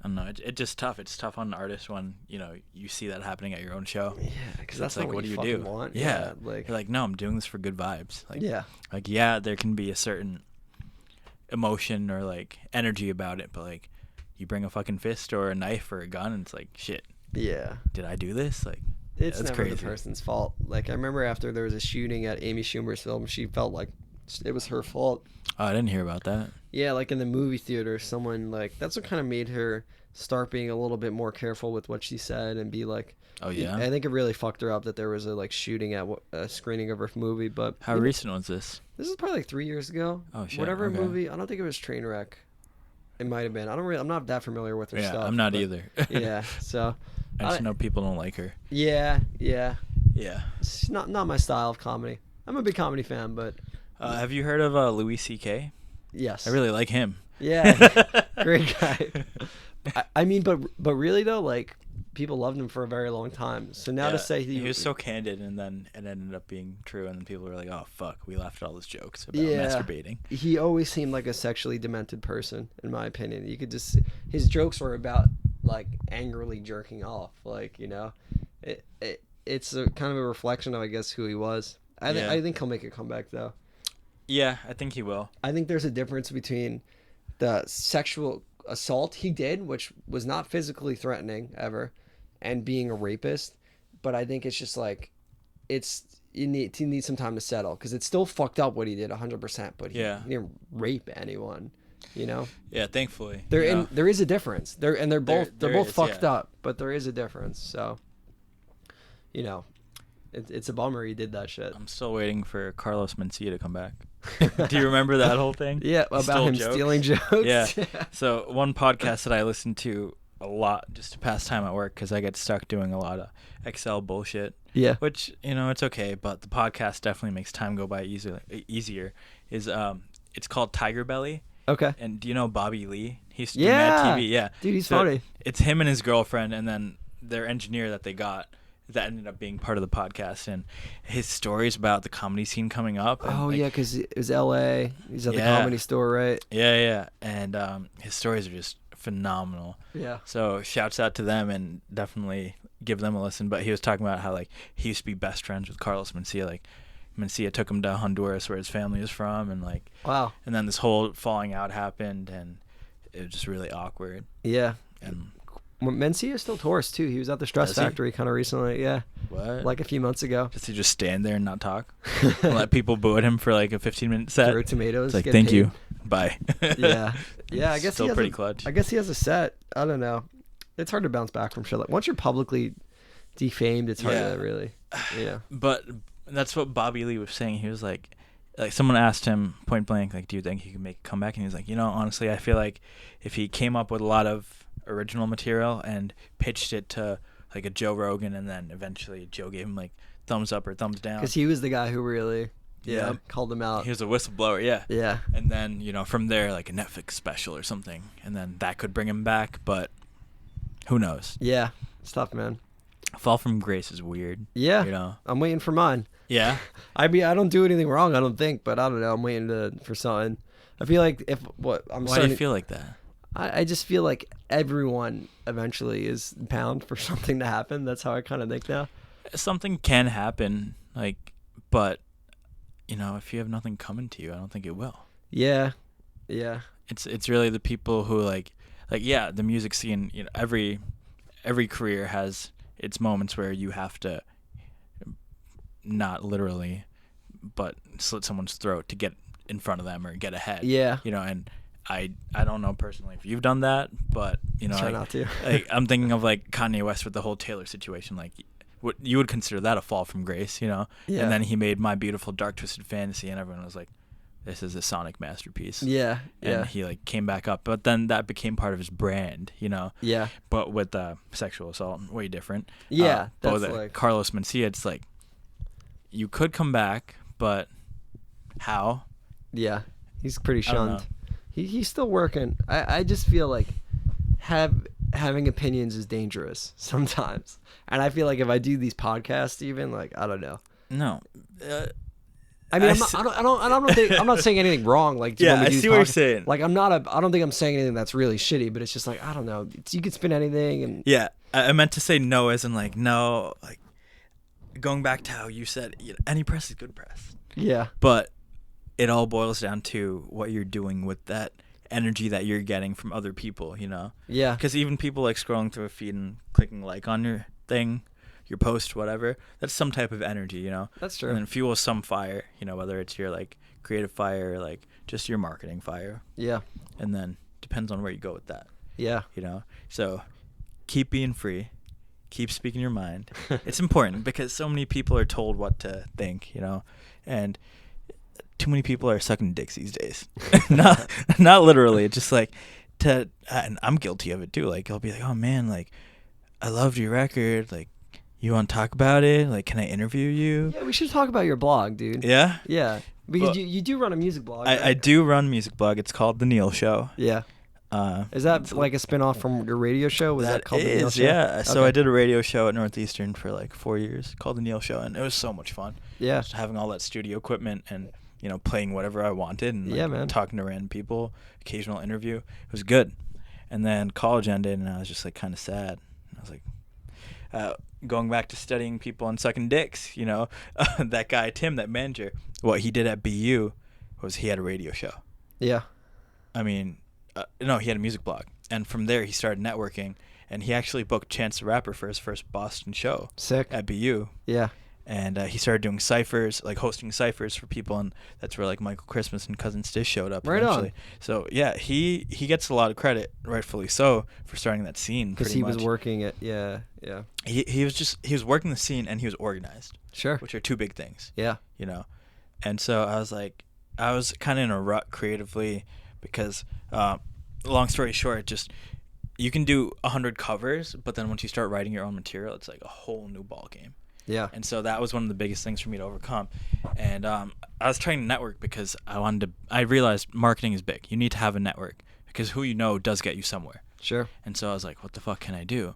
I don't know. It's just tough. It's tough on an artist when you know you see that happening at your own show. Yeah, because that's like, not what what do you you do? want. Yeah, like you're like, no, I'm doing this for good vibes. Like, yeah, there can be a certain emotion or like energy about it, but like, you bring a fucking fist or a knife or a gun, and it's like, shit. Yeah. Did I do this? Like, it's that's never crazy. the person's fault. Like I remember after there was a shooting at Amy Schumer's film, she felt like it was her fault. Oh, I didn't hear about that. Yeah, like in the movie theater, someone like that's what kind of made her start being a little bit more careful with what she said and be like. Oh yeah. I think it really fucked her up that there was a like shooting at a screening of her movie. But how recent was this? This is probably like 3 years ago. Oh shit. Whatever okay. movie. I don't think it was Trainwreck. It might have been. I'm not that familiar with her stuff. I'm not either. Yeah. So. I just know people don't like her. Yeah. Yeah. It's not my style of comedy. I'm a big comedy fan, but. Have you heard of Louis C.K.? Yes. I really like him. Yeah. Great guy. I mean, but really though, like people loved him for a very long time. So now to say he was so candid, and then it ended up being true, and then people were like, "Oh fuck, we laughed at all those jokes about masturbating." He always seemed like a sexually demented person, in my opinion. You could just his jokes were about like angrily jerking off, like you know, it's a kind of a reflection of I guess who he was. I think he'll make a comeback though. Yeah, I think he will. I think there's a difference between the sexual assault he did, which was not physically threatening ever, and being a rapist. But I think it's just like you need some time to settle because it's still fucked up what he did 100%. But he didn't rape anyone, you know. Yeah, thankfully. There is a difference. They're both fucked yeah. up, but there is a difference. So, you know, it's a bummer he did that shit. I'm still waiting for Carlos Mencia to come back. Do you remember that whole thing? Yeah, about him stealing jokes. Yeah. So one podcast that I listened to a lot just to pass time at work because I get stuck doing a lot of Excel bullshit. Yeah. Which, you know, it's okay, but the podcast definitely makes time go by easier. It's called Tiger Belly. Okay. And do you know Bobby Lee? He's do Mad TV. Yeah. Dude, he's funny. It's him and his girlfriend, and then their engineer that they got. That ended up being part of the podcast, and his stories about the comedy scene coming up. And oh, yeah, because it was L.A. He's at the Comedy Store, right? Yeah. And his stories are just phenomenal. Yeah. So shouts out to them, and definitely give them a listen. But he was talking about how, like, he used to be best friends with Carlos Mencia. Like, Mencia took him to Honduras, where his family is from, and, like... Wow. And then this whole falling out happened, and it was just really awkward. Yeah. And... Mencia still tours too. He was at the Stress Factory kind of recently. Yeah. What? Like a few months ago. Does he just stand there and not talk? And let people boo at him for like a 15-minute set? Throw tomatoes. It's like, thank you. Bye. Yeah. Yeah, I guess still pretty clutch. I guess he has a set. I don't know. It's hard to bounce back from shit. Like once you're publicly defamed, it's hard to really. Yeah. But that's what Bobby Lee was saying. He was like someone asked him point blank, like, do you think he could make a comeback? And he was like, you know, honestly, I feel like if he came up with a lot of original material and pitched it to like a Joe Rogan, and then eventually Joe gave him like thumbs up or thumbs down, because he was the guy who really called him out. He was a whistleblower. Yeah. And then, you know, from there, like a Netflix special or something, and then that could bring him back, but who knows? Yeah, it's tough, man. Fall from grace is weird. Yeah, you know, I'm waiting for mine. Yeah. I mean, I don't do anything wrong, I don't think, but I don't know, I'm waiting for something. I feel like why do you feel like that? I just feel like everyone eventually is bound for something to happen. That's how I kind of think now. Something can happen, like, but, you know, if you have nothing coming to you, I don't think it will. Yeah. It's really the people who, like like, yeah, the music scene, you know, every career has its moments where you have to, not literally, but slit someone's throat to get in front of them or get ahead. Yeah. You know, and I don't know personally if you've done that, but, you know, Try like, not to. like, I'm thinking of like Kanye West with the whole Taylor situation. Like, what you would consider that a fall from grace, you know? Yeah. And then he made My Beautiful Dark Twisted Fantasy, and everyone was like, this is a sonic masterpiece. Yeah. And he like came back up, but then that became part of his brand, you know? Yeah. But with sexual assault, way different. Yeah. But That's with like Carlos Mencia, it's like, you could come back, but how? Yeah. He's pretty I don't know. shunned. He's still working. I just feel like having opinions is dangerous sometimes. And I feel like if I do these podcasts, even like I don't know. No. I mean, I'm not saying anything wrong. Like, Yeah, when we I do see what you're podcasts, saying. Like, I don't think I'm saying anything that's really shitty, but it's just like I don't know. You can spin anything, and Yeah, I meant to say no, as in like no, like going back to how you said, you know, any press is good press. yeah, But it all boils down to what you're doing with that energy that you're getting from other people, you know? yeah, Because even people like scrolling through a feed and clicking like on your thing, your post, whatever, that's some type of energy, you know? that's true. And then fuels some fire, you know, whether it's your like creative fire or like just your marketing fire. Yeah, And then depends on where you go with that, yeah, you know? So keep being free. Keep speaking your mind. It's important because so many people are told what to think, you know? And too many people are sucking dicks these days. not literally. It's just like and I'm guilty of it too. Like I'll be like, "Oh man, like I loved your record. Like you want to talk about it? Like can I interview you?" yeah. We should talk about your blog, dude. Yeah? Yeah, because Well, you do run a music blog. I right? do run a music blog. It's called The Neel Show. Yeah. Is that like a spin-off from your radio show? Was that called The Neel is, Show? yeah. So Okay. I did a radio show at Northeastern for like 4 years called The Neel Show, and it was so much fun. Yeah. Just having all that studio equipment and, you know, playing whatever I wanted and Yeah, like, man. talking to random people, occasional interview. It was good. And then college ended, and I was just like kind of sad. I was like, going back to studying people and sucking dicks, you know, that guy, Tim, that manager, what he did at BU was he had a radio show. Yeah. I mean, no, he had a music blog. And from there, he started networking, and he actually booked Chance the Rapper for his first Boston show Sick. at BU. Yeah. And he started doing ciphers, like hosting ciphers for people, and that's where like Michael Christmas and Cousin Stish showed up. Right eventually. on. So yeah, he gets a lot of credit, rightfully so, for starting that scene. Because Pretty he much. was working it. Yeah. Yeah. He was working the scene, and he was organized, Sure. which are two big things, Yeah. you know. And so I was kind of in a rut creatively because, long story short, just you can do 100 covers, but then once you start writing your own material, it's like a whole new ball game. Yeah. And so that was one of the biggest things for me to overcome. And I was trying to network because I realized marketing is big. You need to have a network because who you know does get you somewhere. Sure. And so I was like, what the fuck can I do?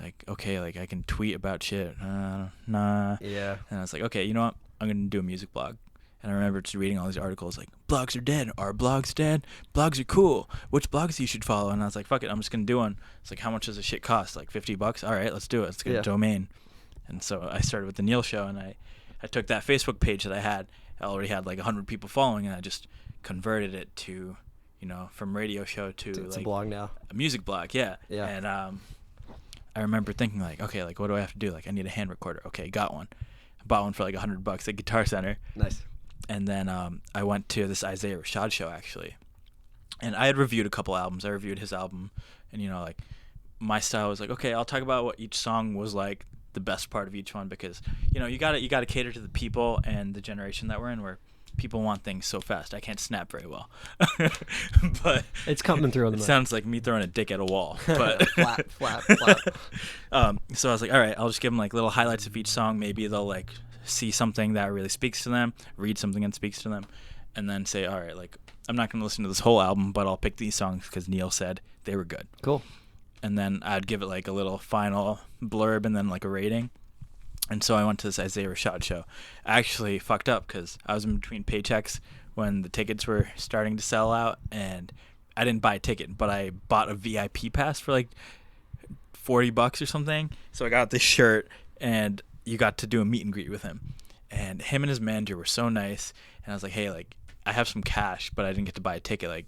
Like, okay, like I can tweet about shit. Nah. Yeah. And I was like, okay, you know what? I'm going to do a music blog. And I remember just reading all these articles like, blogs are dead. Are blogs dead? Blogs are cool. Which blogs you should follow? And I was like, fuck it. I'm just going to do one. It's like, how much does this shit cost? Like $50? All right, let's do it. Let's get a domain. And so I started with the Neel Show, and I took that Facebook page that I already had like 100 people following, and I just converted it to, you know, from radio show to It's like a blog now. a music blog. Yeah. Yeah. And I remember thinking like, okay, like what do I have to do? Like I need a hand recorder. Okay, got one. I bought one for like $100 at Guitar Center. Nice. And then I went to this Isaiah Rashad show actually, and I had reviewed a couple albums. I reviewed his album, and you know, like my style was like, okay, I'll talk about what each song was like, the best part of each one, because you know you gotta cater to the people and the generation that we're in, where people want things so fast. I can't snap very well, but It's coming through on the it mic. sounds like me throwing a dick at a wall. But flap. so I was like, all right, I'll just give them like little highlights of each song. Maybe they'll like see something that really speaks to them, read something that speaks to them, and then say, all right, like I'm not gonna listen to this whole album, but I'll pick these songs because Neel said they were good. Cool. And then I'd give it like a little final blurb and then like a rating. And so I went to this Isaiah Rashad show. I actually fucked up because I was in between paychecks when the tickets were starting to sell out, and I didn't buy a ticket, but I bought a VIP pass for like $40 or something. So I got this shirt, and you got to do a meet and greet with him. And him and his manager were so nice. And I was like, hey, like I have some cash, but I didn't get to buy a ticket. Like,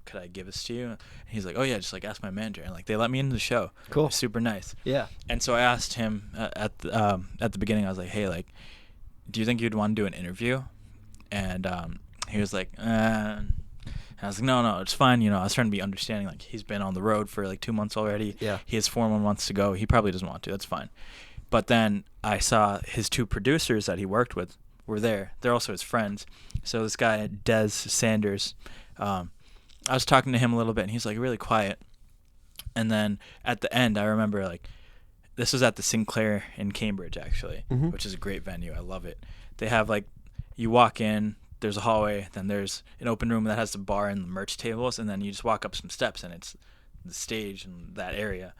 could I give this to you? And he's like, oh yeah, just like ask my manager. And like they let me into the show. Cool. It was super nice. Yeah. And so I asked him at the beginning. I was like, hey, like, do you think you'd want to do an interview? And he was like, And I was like, no, it's fine. You know, I was trying to be understanding. Like, he's been on the road for like 2 months already. Yeah. He has 4 more months to go. He probably doesn't want to. That's fine. But then I saw his 2 producers that he worked with were there. They're also his friends. So this guy, Des Sanders, I was talking to him a little bit, and he's like really quiet. And then at the end, I remember like this was at the Sinclair in Cambridge, actually, which is a great venue. I love it. They have like you walk in. There's a hallway, then there's an open room that has the bar and the merch tables, and then you just walk up some steps, and it's the stage in that area.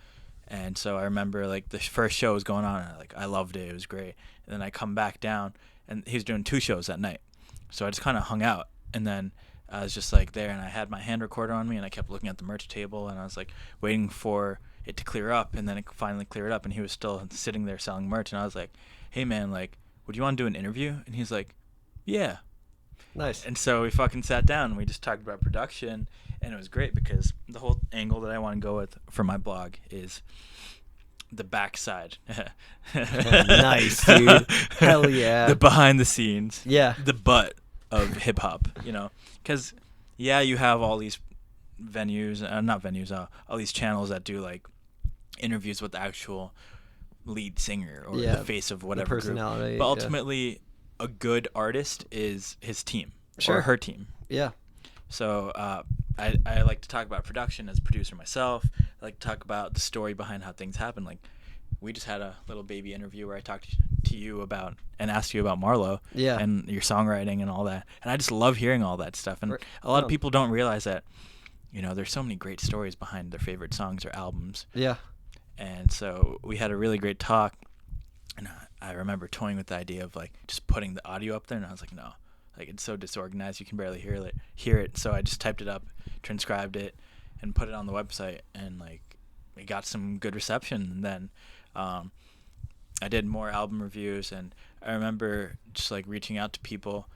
And so I remember, like, the first show was going on, and I loved it. It was great. And then I come back down, and he was doing 2 shows that night. So I just kind of hung out, and then I was just, like, there, and I had my hand recorder on me, and I kept looking at the merch table, and I was, like, waiting for it to clear up, and then it finally cleared up, and he was still sitting there selling merch, and I was like, hey, man, like, would you want to do an interview? And he's like, yeah. Nice. And so we fucking sat down and we just talked about production, and it was great because the whole angle that I want to go with for my blog is the backside. Nice, dude. Hell yeah. The behind the scenes. Yeah. The butt of hip hop, you know, because yeah, you have all these venues, not venues, all these channels that do like interviews with the actual lead singer or the face of whatever the personality, group. But ultimately, a good artist is his team Sure. or her team. Yeah. So I like to talk about production as a producer myself. I like to talk about the story behind how things happen. Like we just had a little baby interview where I talked to you about and asked you about Marlo and your songwriting and all that. And I just love hearing all that stuff. And a lot of people don't realize that, you know, there's so many great stories behind their favorite songs or albums. Yeah. And so we had a really great talk. And I remember toying with the idea of like just putting the audio up there, and I was like, no, like it's so disorganized you can barely hear it. So I just typed it up, transcribed it, and put it on the website, and like we got some good reception. And then I did more album reviews, and I remember just like reaching out to people.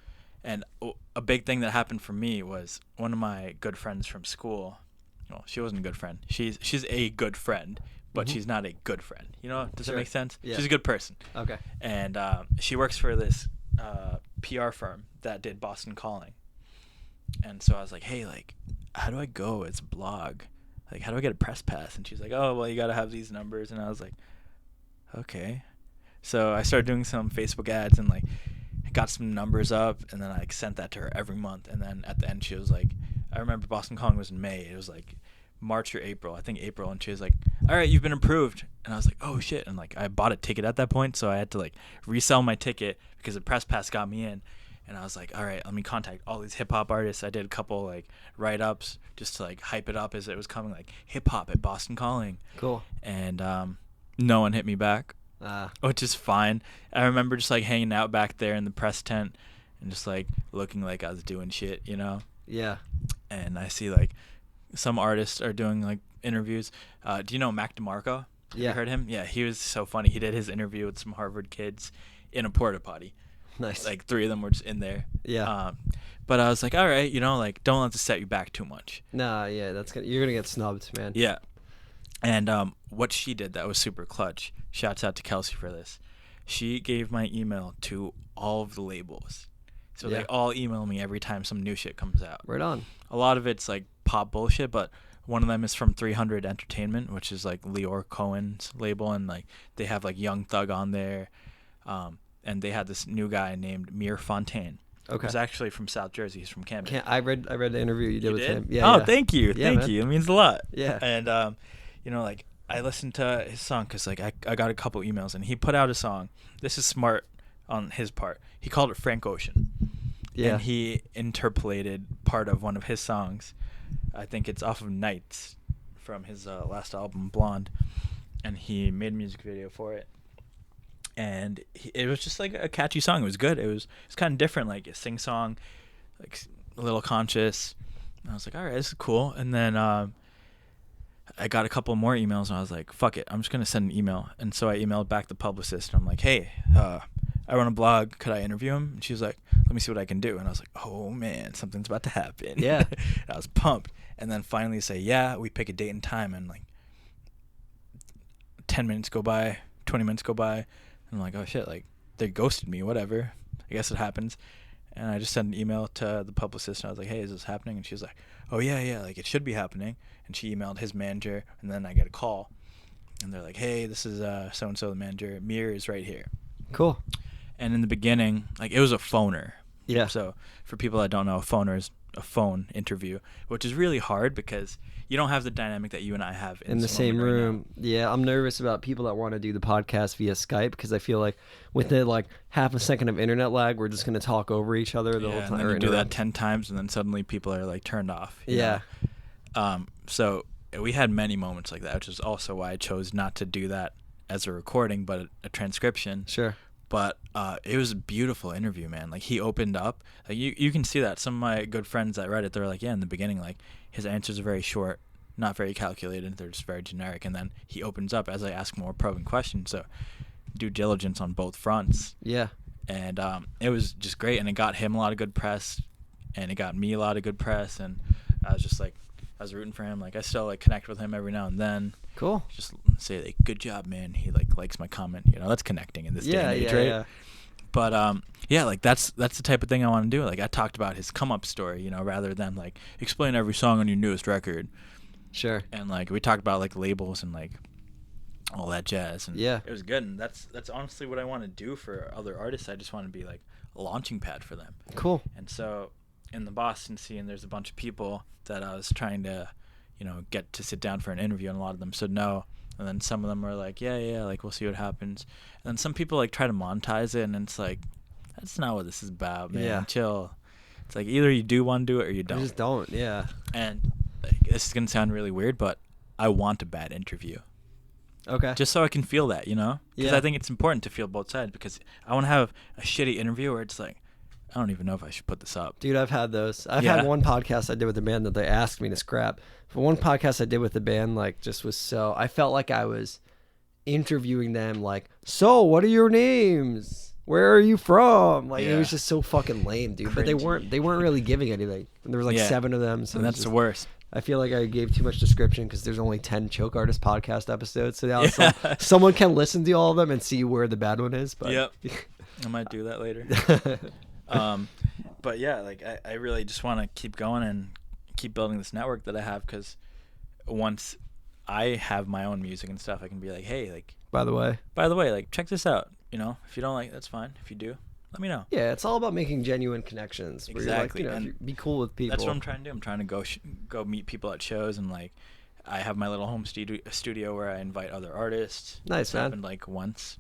And a big thing that happened for me was one of my good friends from school. Well, she wasn't a good friend. She's a good friend, but she's not a good friend. You know, does that make sense? Yeah. She's a good person. Okay. And she works for this PR firm that did Boston Calling. And so I was like, hey, like, how do I go as a blog? Like, how do I get a press pass? And she's like, oh, well, you got to have these numbers. And I was like, okay. So I started doing some Facebook ads and, like, got some numbers up. And then I sent that to her every month. And then at the end, she was like, I remember Boston Calling was in May. It was, like, March or April. I think April. And she was like, all right, you've been approved. And I was like, oh, shit. And, like, I bought a ticket at that point. So I had to, like, resell my ticket because the press pass got me in. And I was like, all right, let me contact all these hip-hop artists. I did a couple, like, write-ups just to, like, hype it up as it was coming, like, hip-hop at Boston Calling. Cool. And no one hit me back, which is fine. I remember just, like, hanging out back there in the press tent and just, like, looking like I was doing shit, you know? Yeah. And I see, like, some artists are doing, like, interviews. Do you know Mac DeMarco? Have you heard him? Yeah, he was so funny. He did his interview with some Harvard kids in a porta potty. Nice. Like 3 of them were just in there. Yeah. But I was like, all right, you know, like don't let this set you back too much. Nah, yeah, you're gonna get snubbed, man. Yeah. And what she did that was super clutch. Shouts out to Kelsey for this. She gave my email to all of the labels, so they all email me every time some new shit comes out. Right on. A lot of it's like pop bullshit, but one of them is from 300 Entertainment, which is like Leor Cohen's label, and like they have like Young Thug on there. And they had this new guy named Mir Fontaine. Okay. He's actually from South Jersey. He's from Camden. I read the interview you did with him. Yeah. Oh, yeah. Thank you. Yeah, Thank man. you. It means a lot. Yeah. And, you know, like, I listened to his song because, like, I got a couple emails, and he put out a song. This is smart on his part. He called it Frank Ocean. Yeah. And he interpolated part of one of his songs. I think it's off of Nights from his last album, Blonde. And he made a music video for it. And it was just like a catchy song. It was good. It was kind of different, like a sing song, like a little conscious. And I was like, all right, this is cool. And then I got a couple more emails, and I was like, fuck it, I'm just gonna send an email. And so I emailed back the publicist, and I'm like, hey, I run a blog. Could I interview him? And she was like, let me see what I can do. And I was like, oh man, something's about to happen. Yeah. I was pumped. And then finally say, yeah, we pick a date and time, and like 10 minutes go by, 20 minutes go by, and I'm like, oh shit, like they ghosted me, whatever. I guess it happens. And I just sent an email to the publicist, and I was like, hey, is this happening? And she was like, oh yeah, like it should be happening. And she emailed his manager, and then I get a call, and they're like, hey, this is so-and-so, the manager. Mir is right here. Cool. And in the beginning, like, it was a phoner. Yeah. So for people that don't know, a phoner is a phone interview, which is really hard because you don't have the dynamic that you and I have in the same room. Yeah, I'm nervous about people that want to do the podcast via Skype because I feel like within like half a second of internet lag, we're just going to talk over each other the whole time. And then you do that 10 times, and then suddenly people are like turned off. You know? So we had many moments like that, which is also why I chose not to do that as a recording, but a transcription. Sure. But it was a beautiful interview, man. Like, he opened up. Like, you can see that. Some of my good friends that read it, they're like, yeah, in the beginning, like, his answers are very short, not very calculated. They're just very generic. And then he opens up as I ask more probing questions. So due diligence on both fronts. Yeah. And it was just great. And it got him a lot of good press. And it got me a lot of good press. And I was just like, I was rooting for him. Like, I still like connect with him every now and then. Cool. Just say like, good job, man. He like likes my comment. You know, that's connecting in this day and age, right? Yeah. But yeah, like that's the type of thing I want to do. Like, I talked about his come up story, you know, rather than like explain every song on your newest record. Sure. And like we talked about like labels and like all that jazz. And yeah, it was good. And that's honestly what I want to do for other artists. I just want to be like a launching pad for them. Cool. And so in the Boston scene, there's a bunch of people that I was trying to, you know, get to sit down for an interview, and a lot of them said no. And then some of them were like, yeah, like we'll see what happens. And then some people like try to monetize it, and it's like, that's not what this is about, man. Yeah. Chill. It's like either you do want to do it or you don't. You just don't, yeah. And like, this is gonna sound really weird, but I want a bad interview. Okay. Just so I can feel that, you know? Because Yeah. I think it's important to feel both sides, because I want to have a shitty interview where it's like, I don't even know if I should put this up. Dude, I've had those. I've Yeah. had one podcast I did with a band that they asked me to scrap. But one podcast I did with the band, like, just was so... I felt like I was interviewing them, like, so, what are your names? Where are you from? Like, it was just so fucking lame, dude. But they weren't really giving anything. And there was like 7 of them. So and that's the worst. I feel like I gave too much description because there's only 10 Choke Artist podcast episodes. So now it's like, someone can listen to all of them and see where the bad one is. But Yep. I might do that later. But yeah, like I really just want to keep going and keep building this network that I have, because once I have my own music and stuff, I can be like, hey, like, by the way, like, check this out. You know, if you don't like it, that's fine. If you do, let me know. Yeah, it's all about making genuine connections. Where Exactly. You're like, you know, be cool with people. That's what I'm trying to do. I'm trying to go meet people at shows, and like, I have my little home studio where I invite other artists. Nice, it's man. happened like once.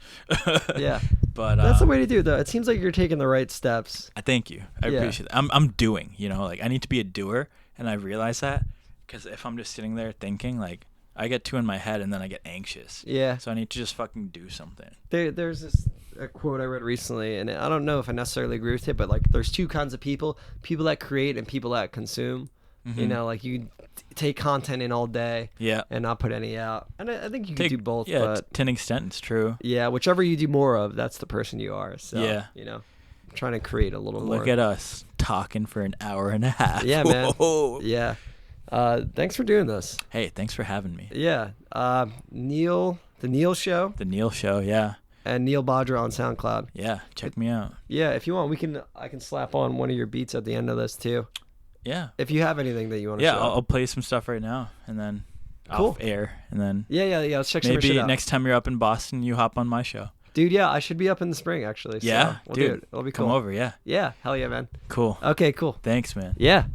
Yeah. But that's the way to do it, though. It seems like you're taking the right steps. I thank you. I appreciate it. I'm doing, you know, like, I need to be a doer, and I realize that, because if I'm just sitting there thinking, like, I get too in my head and then I get anxious. Yeah. So I need to just fucking do something. There's a quote I read recently, and I don't know if I necessarily agree with it, but like, there's two kinds of people that create and people that consume. Mm-hmm. You know, like, you take content in all day, and not put any out. And I think you can do both. Yeah, but to an extent, it's true. Yeah, whichever you do more of, that's the person you are. So, yeah, you know, I'm trying to create a little more. Look at us talking for an hour and a half. Yeah, man. Whoa. Yeah. Thanks for doing this. Hey, thanks for having me. Yeah. Neel, the Neel Show. The Neel Show, yeah. And Neel Bhadra on SoundCloud. Yeah, check me out. Yeah, if you want, I can slap on one of your beats at the end of this too. Yeah. If you have anything that you want to show. Yeah, I'll play some stuff right now, and then off air, and then Yeah, let's check some shit maybe out. next time you're up in Boston, you hop on my show. Dude, yeah, I should be up in the spring actually. So Yeah, we'll dude, do it. It'll be cool. Come over, yeah. Yeah, hell yeah, man. Cool. Okay, cool. Thanks, man. Yeah.